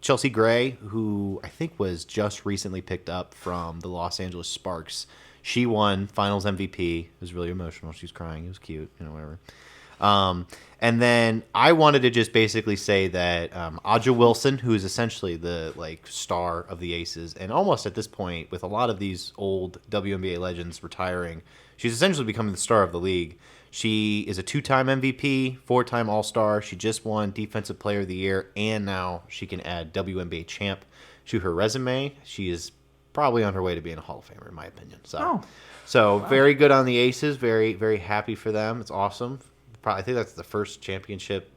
Chelsea Gray, who I think was just recently picked up from the Los Angeles Sparks, she won Finals MVP. It was really emotional. She was crying. It was cute. Whatever. And then I wanted to just basically say that Aja Wilson, who is essentially the star of the Aces, and almost at this point with a lot of these old WNBA legends retiring, she's essentially becoming the star of the league. She is a 2-time MVP, 4-time All-Star. She just won Defensive Player of the Year, and now she can add WNBA champ to her resume. She is probably on her way to being a Hall of Famer, in my opinion. So very good on the Aces. Very, very happy for them. It's awesome. I think that's the first championship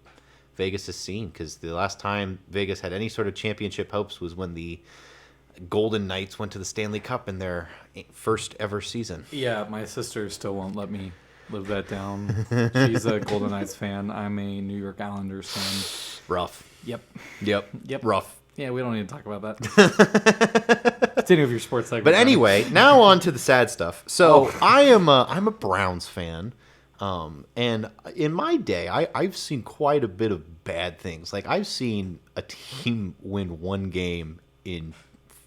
Vegas has seen, because the last time Vegas had any sort of championship hopes was when the Golden Knights went to the Stanley Cup in their first ever season.
Yeah, my sister still won't let me live that down. She's a Golden Knights fan. I'm a New York Islanders fan.
Rough.
Yep.
Yep. Rough.
Yeah, we don't need to talk about that. Continue with your sports segment.
But
Johnny.
anyway, now on to the sad stuff. So I'm a Browns fan. And in my day, I've seen quite a bit of bad things. Like, I've seen a team win one game in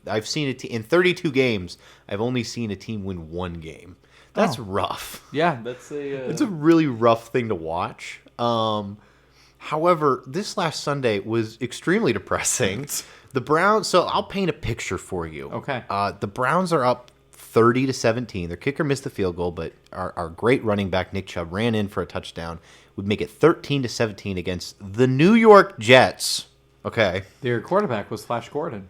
32 games. I've only seen a team win one game. That's rough.
Yeah, that's
It's a really rough thing to watch. However, this last Sunday was extremely depressing. The Browns, so I'll paint a picture for you.
Okay.
The Browns are up 30-17. Their kicker missed the field goal, but our great running back, Nick Chubb, ran in for a touchdown. Would make it 13-17 against the New York Jets. Okay.
Their quarterback was Flash Gordon.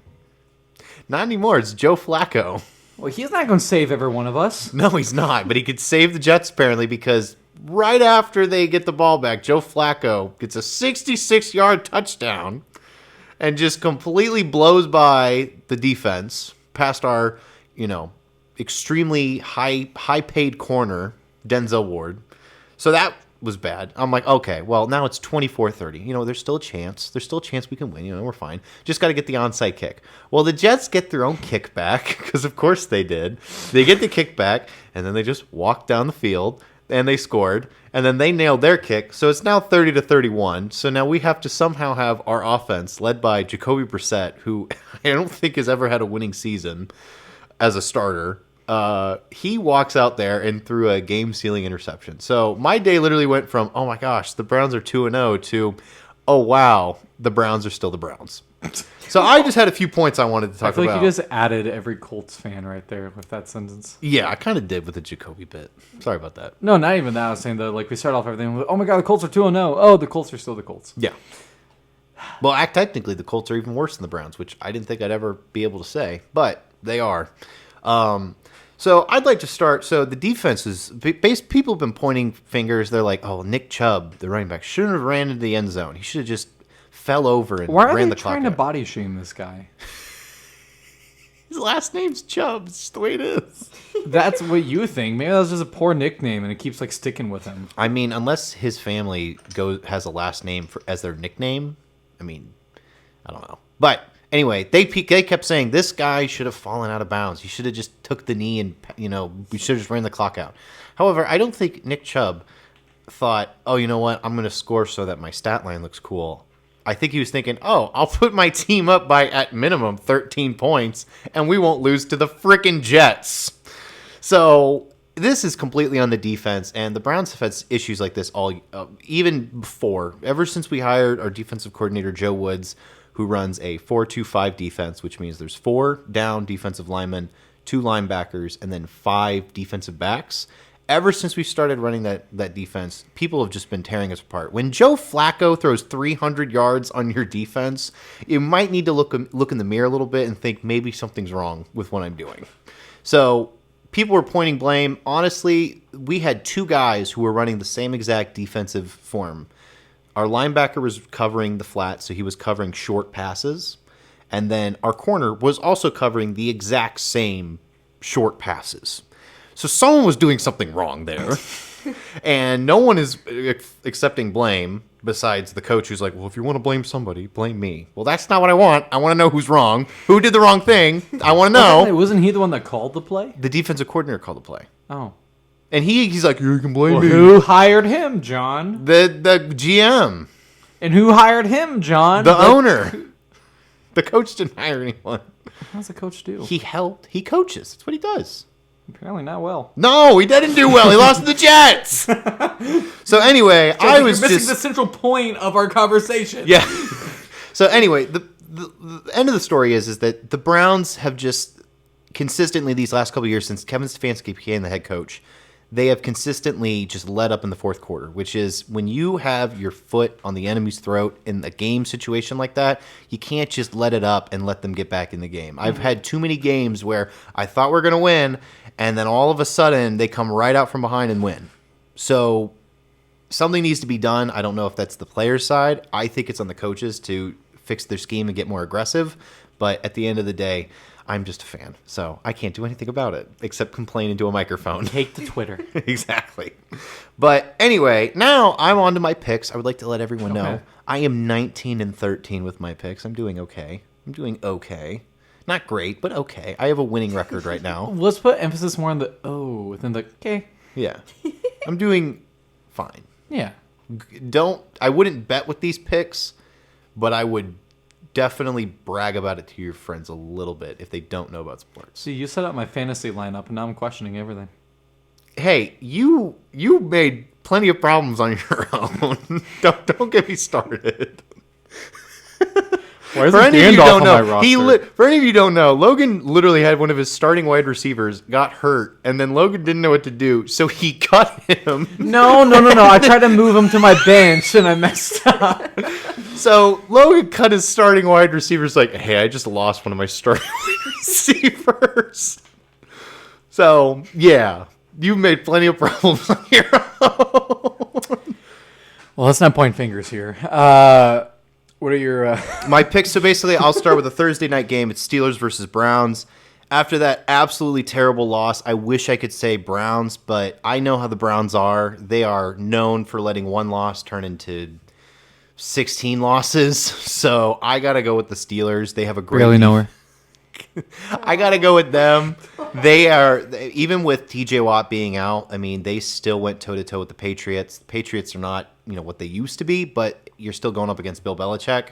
Not anymore. It's Joe Flacco.
Well, he's not going to save every one of us.
No, he's not. But he could save the Jets, apparently, because right after they get the ball back, Joe Flacco gets a 66-yard touchdown and just completely blows by the defense past our, extremely high-paid corner, Denzel Ward. So that was bad. I'm like, okay, well, now it's 24-30. There's still a chance. There's still a chance we can win. We're fine. Just got to get the onside kick. Well, the Jets get their own kickback, because of course they did. They get the kickback, and then they just walked down the field, and they scored, and then they nailed their kick. So it's now 30-31. So now we have to somehow have our offense led by Jacoby Brissett, who I don't think has ever had a winning season as a starter. He walks out there and threw a game-sealing interception. So my day literally went from, oh my gosh, the Browns are 2-0 to, oh wow, the Browns are still the Browns. So I just had a few points I wanted to talk about.
I feel like you just added every Colts fan right there with that sentence.
Yeah, I kind of did with the Jacoby bit. Sorry about that.
No, not even that. I was saying that we start off everything with, oh my god, the Colts are 2-0. Oh, the Colts are still the Colts.
Yeah. Well, technically, the Colts are even worse than the Browns, which I didn't think I'd ever be able to say, but they are. So I'd like to start. So the defenses, people have been pointing fingers. They're like, oh, Nick Chubb, the running back, shouldn't have ran into the end zone. He should have just fell over and
Why are
ran
they
the clock
trying to
out.
body shame this guy?
His last name's Chubb. It's just the way it is.
That's what you think. Maybe that was just a poor nickname and it keeps sticking with him.
I mean, unless his family has a last name as their nickname. I mean, I don't know. But anyway, they kept saying this guy should have fallen out of bounds. He should have just took the knee and, we should have just ran the clock out. However, I don't think Nick Chubb thought, oh, you know what? I'm going to score so that my stat line looks cool. I think he was thinking, oh, I'll put my team up by, at minimum, 13 points, and we won't lose to the frickin' Jets. So this is completely on the defense, and the Browns have had issues like this even before. Ever since we hired our defensive coordinator, Joe Woods, who runs a 4-2-5 defense, which means there's 4 down defensive linemen, 2 linebackers, and then 5 defensive backs. Ever since we started running that defense, people have just been tearing us apart. When Joe Flacco throws 300 yards on your defense, you might need to look in the mirror a little bit and think maybe something's wrong with what I'm doing. So people were pointing blame. Honestly, we had 2 guys who were running the same exact defensive form. Our linebacker was covering the flat, so he was covering short passes. And then our corner was also covering the exact same short passes. So someone was doing something wrong there. And no one is accepting blame besides the coach who's like, well, if you want to blame somebody, blame me. Well, that's not what I want. I want to know who's wrong. Who did the wrong thing? I want to know.
Wasn't he the one that called the play?
The defensive coordinator called the play.
Oh.
And he's like, you can blame me.
Who hired him, John?
The GM.
And who hired him, John?
The owner. The coach didn't hire anyone.
What does the coach do?
He helped. He coaches. That's what he does.
Apparently not well.
No, he didn't do well. He lost to the Jets. So anyway, I was
missing
just
the central point of our conversation.
Yeah. So anyway, the end of the story is that the Browns have just consistently these last couple of years since Kevin Stefanski became the head coach, they have consistently just let up in the fourth quarter, which is when you have your foot on the enemy's throat in a game situation like that, you can't just let it up and let them get back in the game. I've had too many games where I thought we were going to win, and then all of a sudden they come right out from behind and win. So something needs to be done. I don't know if that's the players' side. I think it's on the coaches to fix their scheme and get more aggressive. But at the end of the day, I'm just a fan, so I can't do anything about it except complain into a microphone.
Take to Twitter.
Exactly. But anyway, now I'm on to my picks. I would like to let everyone know I am 19-13 with my picks. I'm doing okay. Not great, but okay. I have a winning record right now.
Let's put emphasis more on the O than the okay.
Yeah. I'm doing fine.
Yeah.
I wouldn't bet with these picks, but I would definitely brag about it to your friends a little bit if they don't know about sports.
See, you set up my fantasy lineup, and now I'm questioning everything.
Hey, you made plenty of problems on your own. Don't get me started.
Why
For any of you who don't know,
roster?
for any of you who don't know, Logan literally had one of his starting wide receivers got hurt, and then Logan didn't know what to do, so he cut him.
No. I tried to move him to my bench, and I messed up.
So Logan cut his starting wide receivers like, hey, I just lost one of my starting wide receivers. So, yeah, you made plenty of problems on your own.
Well, let's not point fingers here. What are your...
My picks, so basically I'll start with a Thursday night game. It's Steelers versus Browns. After that absolutely terrible loss, I wish I could say Browns, but I know how the Browns are. They are known for letting one loss turn into 16 losses, so I got to go with the Steelers. They have a great...
Barely know her.
I got to go with them. They are, even with TJ Watt being out, I mean, they still went toe-to-toe with the Patriots. The Patriots are not, what they used to be, but you're still going up against Bill Belichick.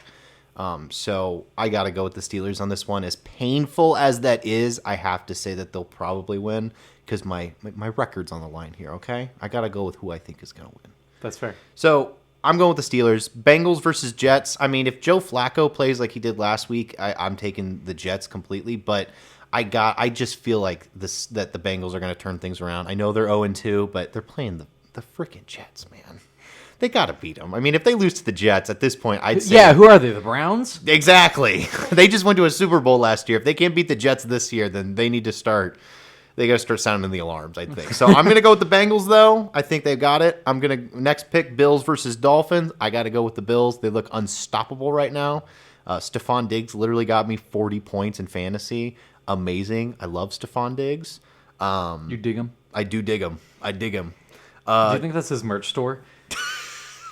So I got to go with the Steelers on this one. As painful as that is, I have to say that they'll probably win because my record's on the line here, okay? I got to go with who I think is going to win.
That's fair.
So I'm going with the Steelers. Bengals versus Jets. I mean, if Joe Flacco plays like he did last week, I'm taking the Jets completely. But I just feel like that the Bengals are going to turn things around. I know they're 0-2, but they're playing the freaking Jets, man. They got to beat them. I mean, if they lose to the Jets at this point, I'd say...
Yeah, who are they? The Browns?
Exactly. They just went to a Super Bowl last year. If they can't beat the Jets this year, then they need to start... They got to start sounding the alarms, I think. So I'm going to go with the Bengals, though. I think they've got it. I'm going to next pick Bills versus Dolphins. I got to go with the Bills. They look unstoppable right now. Stephon Diggs literally got me 40 points in fantasy. Amazing. I love Stephon Diggs.
You dig him?
I do dig him. I dig him.
Do you think that's his merch store?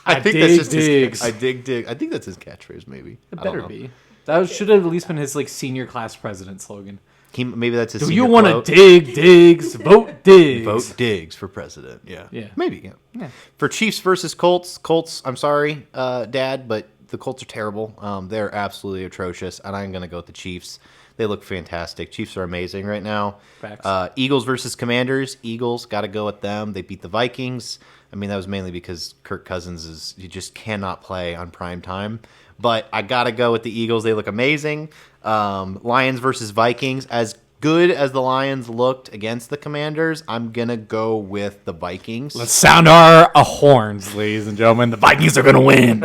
I think that's just Diggs. I dig Diggs. I think that's his catchphrase, maybe.
It better be. That should have at least been his senior class president slogan.
Maybe that's his.
Do you want to dig Diggs? Vote Diggs.
Vote Diggs for president. Yeah.
Yeah.
Maybe. Yeah. For Chiefs versus Colts. Colts. I'm sorry, Dad, but the Colts are terrible. They're absolutely atrocious, and I'm gonna go with the Chiefs. They look fantastic. Chiefs are amazing right now.
Facts.
Eagles versus Commanders. Eagles. Got to go with them. They beat the Vikings. I mean, that was mainly because Kirk Cousins you just cannot play on prime time. But I got to go with the Eagles. They look amazing. Lions versus Vikings. As good as the Lions looked against the Commanders, I'm going to go with the Vikings.
Let's sound our horns, ladies and gentlemen. The Vikings are going to win.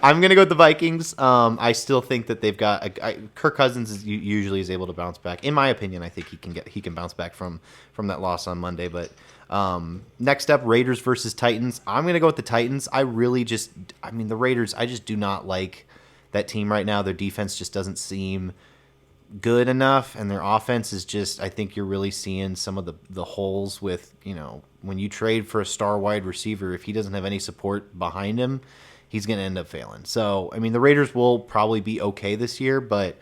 I'm going to go with the Vikings. I still think that they've got Kirk Cousins usually is able to bounce back. In my opinion, I think he can bounce back from that loss on Monday. But next up, Raiders versus Titans. I'm going to go with the Titans. The Raiders, I just do not like that team right now. Their defense just doesn't seem good enough, and their offense is just, I think you're really seeing some of the holes with, when you trade for a star wide receiver, if he doesn't have any support behind him, he's going to end up failing. So, I mean, the Raiders will probably be okay this year, but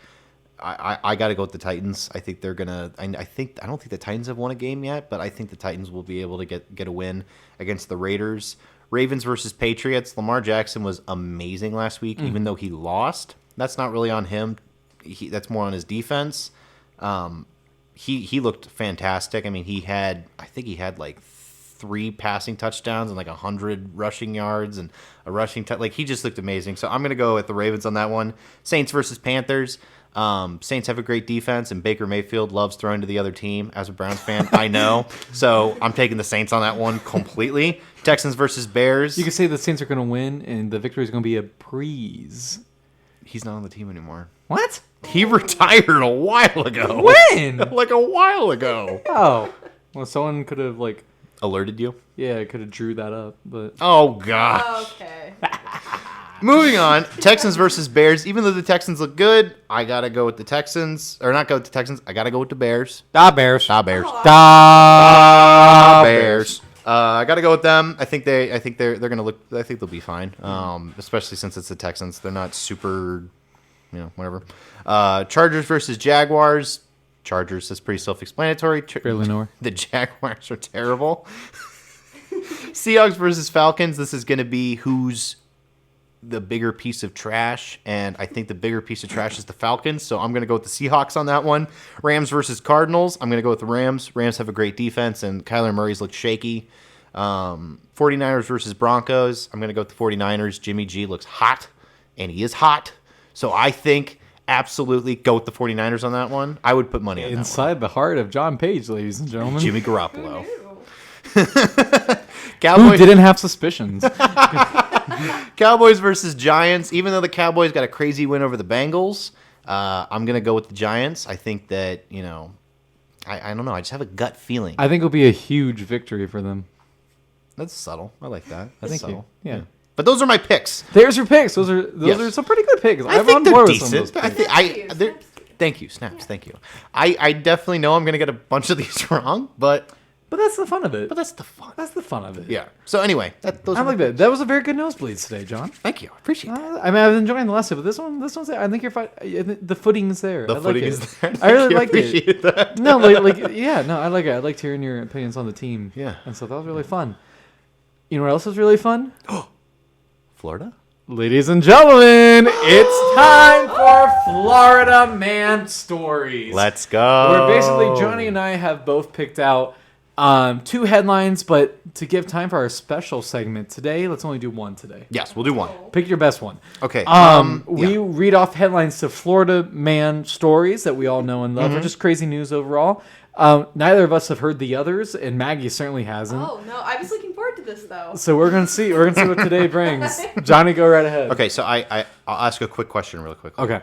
I got to go with the Titans. I think they're going to, I don't think the Titans have won a game yet, but I think the Titans will be able to get a win against the Raiders. Ravens versus Patriots. Lamar Jackson was amazing last week, even though he lost. That's not really on him. That's more on his defense. He looked fantastic. I mean, I think he had like 3 passing touchdowns and like 100 rushing yards and a rushing he just looked amazing. So I'm going to go with the Ravens on that one. Saints versus Panthers. Saints have a great defense, and Baker Mayfield loves throwing to the other team. As a Browns fan, I know. So I'm taking the Saints on that one completely. Texans versus Bears.
You can say the Saints are going to win, and the victory is going to be a breeze.
He's not on the team anymore.
What?
He retired a while ago.
When?
Like a while ago.
Oh. Well, someone could have,
alerted you?
Yeah, could have drew that up, but...
Oh, gosh.
Okay.
Moving on, Texans versus Bears. Even though the Texans look good, I got to go with the Texans. Or not go with the Texans. I got to go with the Bears.
Da Bears.
Da Bears.
Da
Bears. I got to go with them. I think they're going to look. I think they'll be fine. Especially since it's the Texans. They're not super, whatever. Chargers versus Jaguars. Chargers. That's pretty self-explanatory.
Barely know her.
The Jaguars are terrible. Seahawks versus Falcons. This is going to be who's the bigger piece of trash, and I think the bigger piece of trash is the Falcons, so I'm going to go with the Seahawks on that one. Rams versus Cardinals, I'm going to go with the Rams. Rams have a great defense, and Kyler Murray's looked shaky. 49ers versus Broncos, I'm going to go with the 49ers. Jimmy G looks hot, and he is hot, so I think absolutely go with the 49ers on that one. I would put money on
Inside the heart of John Page, ladies and
that
gentlemen.
one. Jimmy Garoppolo.
Who
Cowboys,
didn't have suspicions.
Cowboys versus Giants. Even though the Cowboys got a crazy win over the Bengals, I'm going to go with the Giants. I think that, I don't know. I just have a gut feeling.
I think it'll be a huge victory for them.
That's subtle. I like that. That's
Thank
subtle.
you. Yeah.
But those are my picks.
There's your picks. Those are
Yes.
some pretty good picks.
I
I'm
think
on
they're
board with some of
decent.
those
I
picks.
think thank you, Snaps. Thank you. I definitely know I'm going to get a bunch of these wrong, but
that's the fun of it.
that's the fun.
That's the fun of it.
Yeah. So anyway, those
I
are my
like that.
picks.
That was a very good nosebleeds today, John.
Thank you. I appreciate that.
I mean, I was enjoying the last two, but this one's there. I think you're fine. The footing's there.
The
I
footing
like
is
it.
there.
I really
Thank you.
like it.
Appreciate that.
No, no, I like it. I liked hearing your opinions on the team.
Yeah.
And so that was really fun. You know what else was really fun?
Florida?
Ladies and gentlemen, it's time for Florida Man Stories.
Let's go.
Where basically Johnny and I have both picked out 2 headlines, but to give time for our special segment today, let's only do one today.
Yes, we'll do one.
Pick your best one.
Okay.
We read off headlines to Florida Man stories that we all know and love, or just crazy news overall. Neither of us have heard the others, and Maggie certainly hasn't.
Oh no, I was looking forward to this though.
So we're gonna see. We're gonna see what today brings. Johnny, go right ahead.
Okay, so I'll ask a quick question really quickly.
Okay.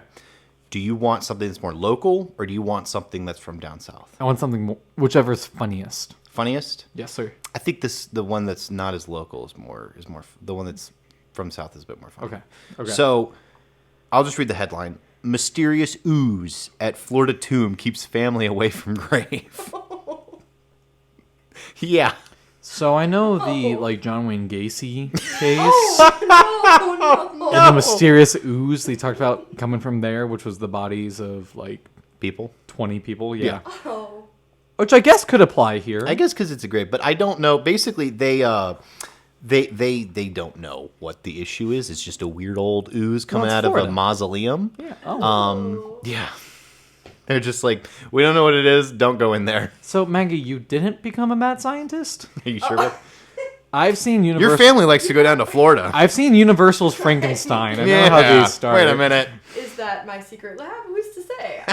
Do you want something that's more local, or do you want something that's from down south?
I want something whichever's funniest.
Funniest?
Yes, sir.
I think the one that's not as local is more the one that's from south is a bit more fun.
Okay.
So I'll just read the headline. Mysterious ooze at Florida tomb keeps family away from grave. Yeah.
So I know the John Wayne Gacy case.
No.
And the mysterious ooze they talked about coming from there, which was the bodies of
People?
20 people. Yeah.
Oh.
Which I guess could apply here.
I guess because it's a grave, but I don't know. Basically, they don't know what the issue is. It's just a weird old ooze coming
it's
out of
Florida.
a mausoleum.
Yeah. Oh.
Yeah. They're just like, we don't know what it is. Don't go in there.
So Maggie, you didn't become a mad scientist?
Are you sure?
I've seen
Your
Universal.
family likes to go down to Florida.
I've seen Universal's Frankenstein. I know how these start.
Wait a minute.
Is that my secret lab? Who's to say?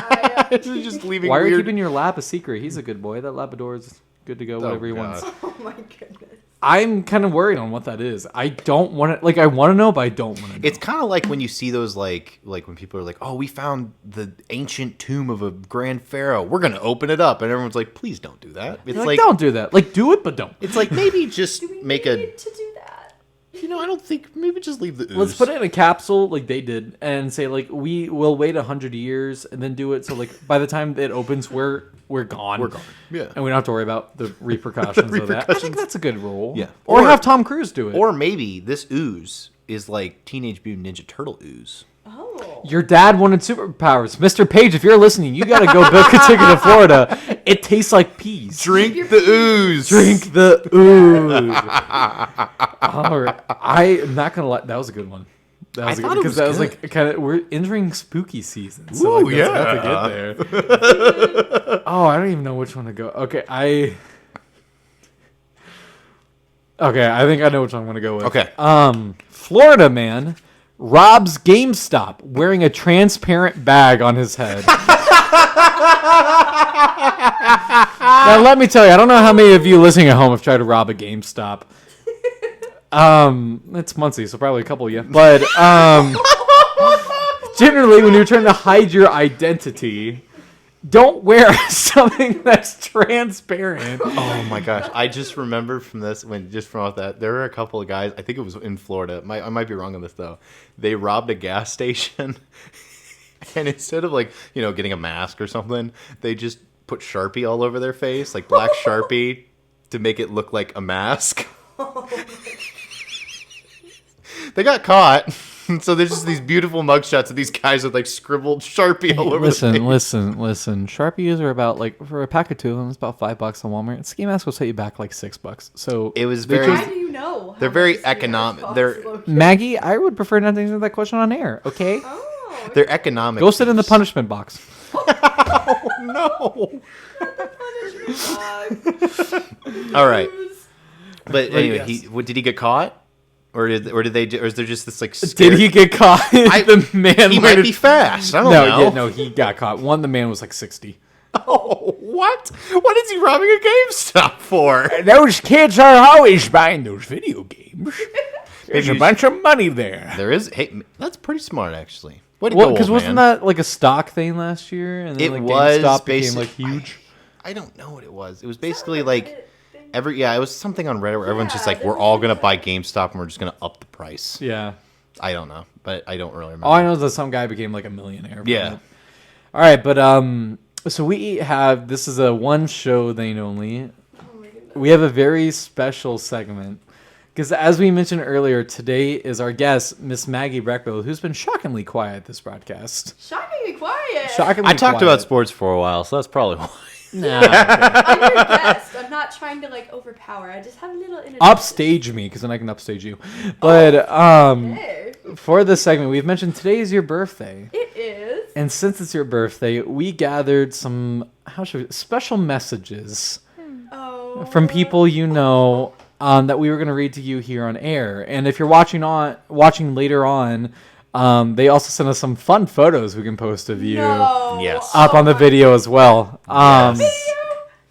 This is just leaving
Why are you
weird.
keeping your lab a secret? He's a good boy. That Labrador's good to go, whatever he
God.
wants.
Oh my goodness.
I'm kind of worried on what that is. I don't want to, I want to know, but I don't want to know.
It's kind of like when you see those, like when people are like, "Oh, we found the ancient tomb of a grand pharaoh. We're gonna open it up," and everyone's like, "Please don't do that." It's
like, don't do that. Do it, but don't.
It's like maybe just
Do we
make
need to do that?
I don't think maybe just leave the ooze.
Let's put it in a capsule like they did and say we will wait 100 years and then do it so by the time it opens we're gone.
We're gone. Yeah.
And we don't have to worry about the repercussions, of that. I
repercussions.
think that's a good rule.
Yeah.
Or
Or-
have Tom Cruise do it.
Or maybe this ooze is like Teenage Mutant Ninja Turtle ooze.
Oh.
Your dad wanted superpowers. Mr. Page, if you're listening, you got to go book a ticket to Florida. It tastes like peas.
Drink the ooze.
Drink the ooze. All right. I'm not going to lie. That was a good one. That was
I
a
thought
good,
it
because
was
that was
good.
kind of, we're entering spooky season. So
Ooh,
that's about to get there. Oh, I don't even know which one to go. Okay, I think I know which one I'm going to go with.
Okay.
Florida man robs GameStop wearing a transparent bag on his head. Now, let me tell you, I don't know how many of you listening at home have tried to rob a GameStop. It's Muncie, so probably a couple of you. But generally, when you're trying to hide your identity, don't wear something that's transparent.
Oh my gosh! I just remembered from this from off that there were a couple of guys. I think it was in Florida. I might be wrong on this though. They robbed a gas station, and instead of getting a mask or something, they just put Sharpie all over their face, like black Sharpie, to make it look like a mask. They got caught. So there's just these beautiful mugshots of these guys with like scribbled Sharpie all over the
Listen. Sharpies are about like for a pack of 2 of them, it's about $5 on Walmart. Ski mask will set you back like $6. So
It was
they
very.
Why do you know?
They're
how
very
much a ski mask
economic.
costs,
They're-
Logan?
Maggie, I would prefer not to answer that question on air. Okay,
Oh,
They're economic.
go sit in the
thieves.
punishment box.
No.
punishment dog.
All right. But anyway,
yes.
did he get caught, or is there just this like?
Did he get caught? The man
He might be fast. I don't know.
no, he got caught. The man was like 60.
Oh, what? What is he robbing a GameStop for?
Those kids are always buying those video games. There's a
Maybe-
bunch of money there.
There is. Hey, that's pretty smart actually. What?
Well, because wasn't that like a stock thing last year? And then,
It
like,
was
GameStop became like
basic-
huge.
I don't know what it was. It was basically like it was something on Reddit where everyone's just
Yeah,
like, we're all gonna buy GameStop and we're just gonna up the price.
Yeah.
I don't know, but I don't really remember.
All I know is that some guy became like a millionaire. from
Yeah.
it. All right, but so we have this is a one show thing only. We have a very special segment because, as we mentioned earlier, today is our guest, Miss Maggie Brechbill, who's been shockingly quiet this broadcast.
Shockingly quiet.
Shockingly
I talked
quiet.
about sports for a while, so that's probably why.
Nah,
I'm your guest. I'm not trying to like overpower. I just have a little energy.
upstage me because then I can upstage you. But
Hey,
for this segment, we've mentioned today is your birthday.
it is.
And since it's your birthday, we gathered some special messages
Oh.
from people you know that we were going to read to you here on air. And if you're watching later on, they also sent us some fun photos we can post of you
No.
Yes.
up on the
my-
video as well.
Yes.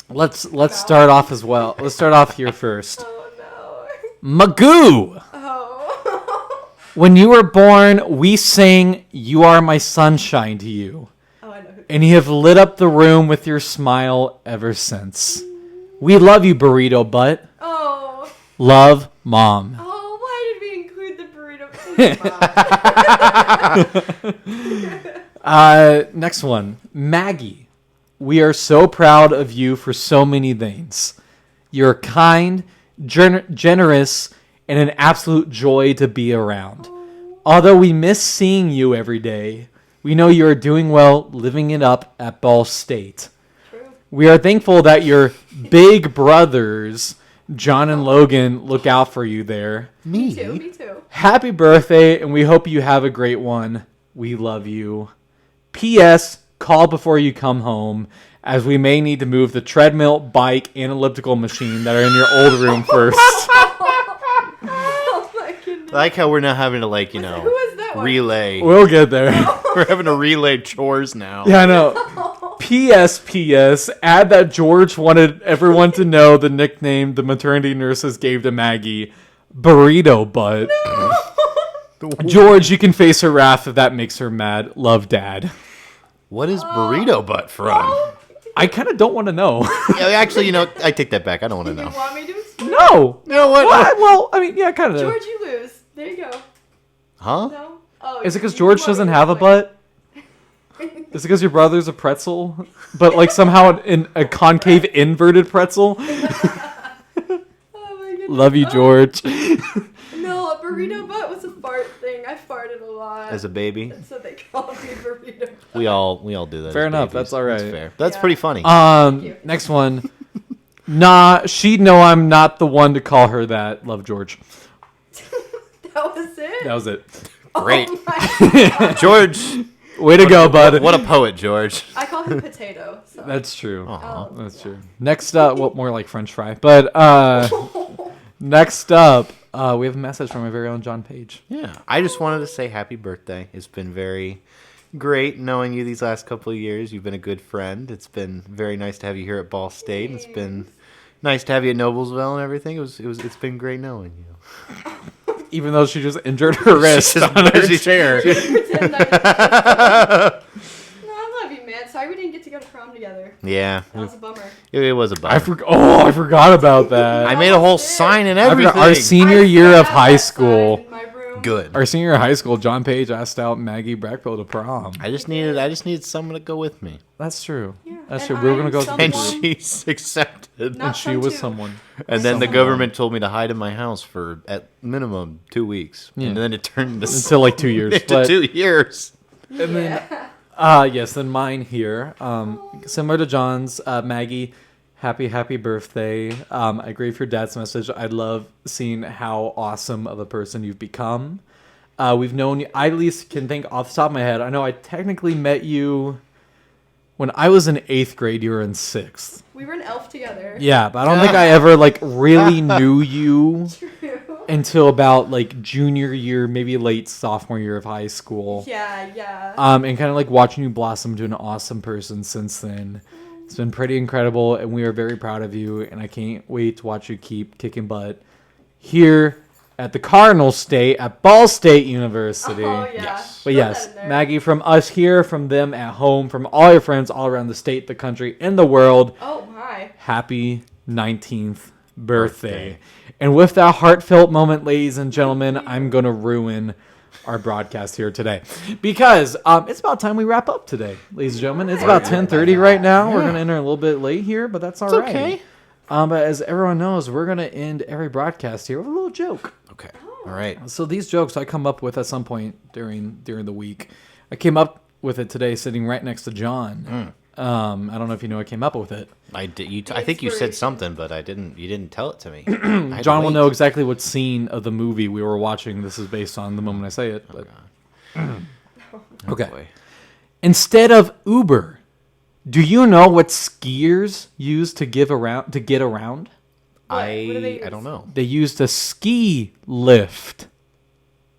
Let's start off as well. Let's start off here first.
Oh
Magoo.
no. Oh.
When you were born, we sang "You Are My Sunshine" to you.
Oh, I know who.
And you have lit up the room with your smile ever since. We love you, Burrito Butt.
Oh.
Love, Mom.
Oh, why did we include the burrito?
Next one. Maggie. We are so proud of you for so many things. You're kind, generous, and an absolute joy to be around. Although we miss seeing you every day, we know you are doing well living it up at Ball State.
True.
We are thankful that your big brothers, John and Logan, look out for you there.
Me too. Me too.
Happy birthday, and we hope you have a great one. We love you. P.S. Call before you come home, as we may need to move the treadmill, bike, and elliptical machine that are in your old room first.
Oh my goodness.
I like how we're now having to
Who is that one?
relay.
We'll get there.
We're having to relay chores now.
Yeah, I know. P.S. Add that George wanted everyone to know the nickname the maternity nurses gave to Maggie, Burrito Butt. George, you can face her wrath if that makes her mad. Love, Dad.
What is burrito butt from?
I kind of don't want to know.
Yeah, actually, I take that back. I don't want to
You
know.
want me to explain?
No.
You know what?
What? Well, I mean, yeah, kind of.
George, you lose. There you go.
Huh?
No? Oh,
Is it because
you
George
want me
doesn't
to
have a
explain.
butt? Is it because your brother's a pretzel, but like somehow in a concave inverted pretzel?
Oh my goodness.
Love you,
Oh,
George.
No, a burrito butt was a fart thing. I farted a lot.
As a baby,
So they called me burrito butt.
we all do that.
Fair
as
enough,
babies.
that's all right.
That's fair. That's
Yeah.
pretty funny.
you.
Next one. Nah, she'd know I'm not the one to call her that. Love, George.
That was it?
That was it.
Great.
Oh my God.
George,
Way to go, bud.
what a poet, George.
I call him potato. So.
That's true.
Aw.
That's true. Next up, well, more like French fry. But next up, we have a message from our very own John Page.
Yeah, I just wanted to say happy birthday. It's been very great knowing you these last couple of years. You've been a good friend. It's been very nice to have you here at Ball State. It's been nice to have you at Noblesville and everything. It's been great knowing you.
Even though she just injured her wrist
just-
on her
she-
chair.
Pretend I No, I love you, man. Sorry we didn't get to go to prom together.
Yeah,
That was a bummer.
it was a bummer.
I forgot about that.
I made a whole sign and
I
everything.
forgot our senior year of high
Outside
school.
in my room.
Good.
Our senior year of high school, John Page asked out Maggie Brechbill to prom.
I just needed someone to go with me.
That's true.
Yeah.
That's
And
true. We were
I'm
gonna go.
And
someone-
she's accepted.
Not
And she
some
was
too.
someone.
And then the
Someone.
government told me to hide in my house for at minimum 2 weeks.
Yeah.
And then it turned into
Until like 2 years.
into
But
2 years.
and then yes, then mine here. Similar to John's, Maggie, happy birthday. I agree with your dad's message. I love seeing how awesome of a person you've become. We've known you, I at least can think off the top of my head. I know I technically met you when I was in 8th grade. You were in 6th.
We were an elf together.
Yeah, but I don't think I ever like really knew you
True.
until about like junior year, maybe late sophomore year of high school.
Yeah.
And kind of like watching you blossom to an awesome person since then. It's been pretty incredible, and we are very proud of you, and I can't wait to watch you keep kicking butt here at the Cardinal State at Ball State University.
Oh, yeah.
Yes.
But
Throw
yes,
that in there.
Maggie, from us here, from them at home, from all your friends all around the state, the country, and the world,
Oh, my.
happy 19th birthday. And with that heartfelt moment, ladies and gentlemen, I'm going to ruin our broadcast here today because it's about time we wrap up today, ladies and gentlemen. It's about 10:30 right now. We're going to enter a little bit late here, but that's all right.
okay.
But as everyone knows, we're going to end every broadcast here with a little joke.
Okay. All right.
So these jokes I come up with at some point during the week. I came up with it today sitting right next to John. I don't know if you know I came up with it.
I did. I think you said something, but I didn't. You didn't tell it to me.
John will know exactly what scene of the movie we were watching. This is based on the moment I say it. But okay.
Boy.
Instead of Uber, do you know what skiers use to get around?
What do they
I
use?
don't know.
They used a ski lift.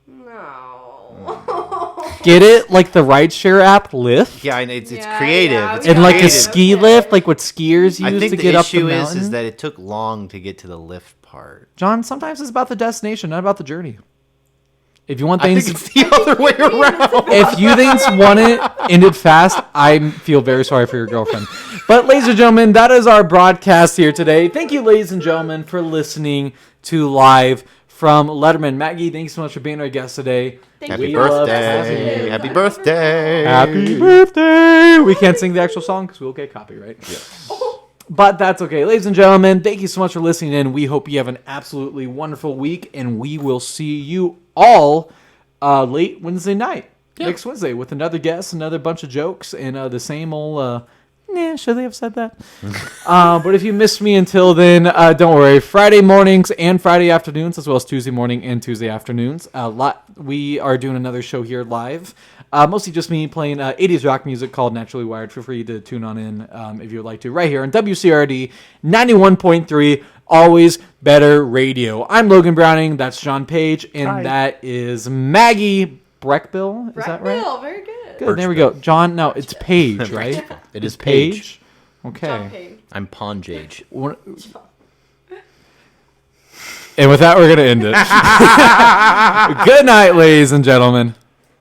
No.
Get it? Like the rideshare app Lyft?
Yeah, and it's
Yeah,
creative.
yeah,
It's
we
And like a
creative.
ski
Okay.
lift, like what skiers use
I think
to
the
get up the
issue
mountain?
is that it took long to get to the lift part.
John, sometimes it's about the destination, not about the journey. If you want
I
things,
think it's the other way around.
if you things want it ended fast, I feel very sorry for your girlfriend. But ladies and gentlemen, that is our broadcast here today. Thank you, ladies and gentlemen, for listening to Live from Letterman. Maggie, thanks so much for being our guest today.
Thank
Happy
you.
love
birthday!
having you.
Happy birthday!
Happy birthday! We can't sing the actual song because we'll get copyright. But that's okay. Ladies and gentlemen, thank you so much for listening in. We hope you have an absolutely wonderful week, and we will see you all late Wednesday night. Next Wednesday with another guest, another bunch of jokes, and the same old... should they have said that? But if you missed me until then, don't worry. Friday mornings and Friday afternoons, as well as Tuesday morning and Tuesday afternoons, we are doing another show here live. Mostly just me playing 80s rock music called Naturally Wired. Feel free to tune on in if you would like to. Right here on WCRD 91.3, Always Better Radio. I'm Logan Browning. That's John Page. And that is Maggie Brechbill. Is that right?
Brechbill, very good.
Good. There we go. John, no, it's Page, right?
It is Paige.
Okay.
John Payne.
I'm Ponjage.
And with that, we're going to end it. Good night, ladies and gentlemen.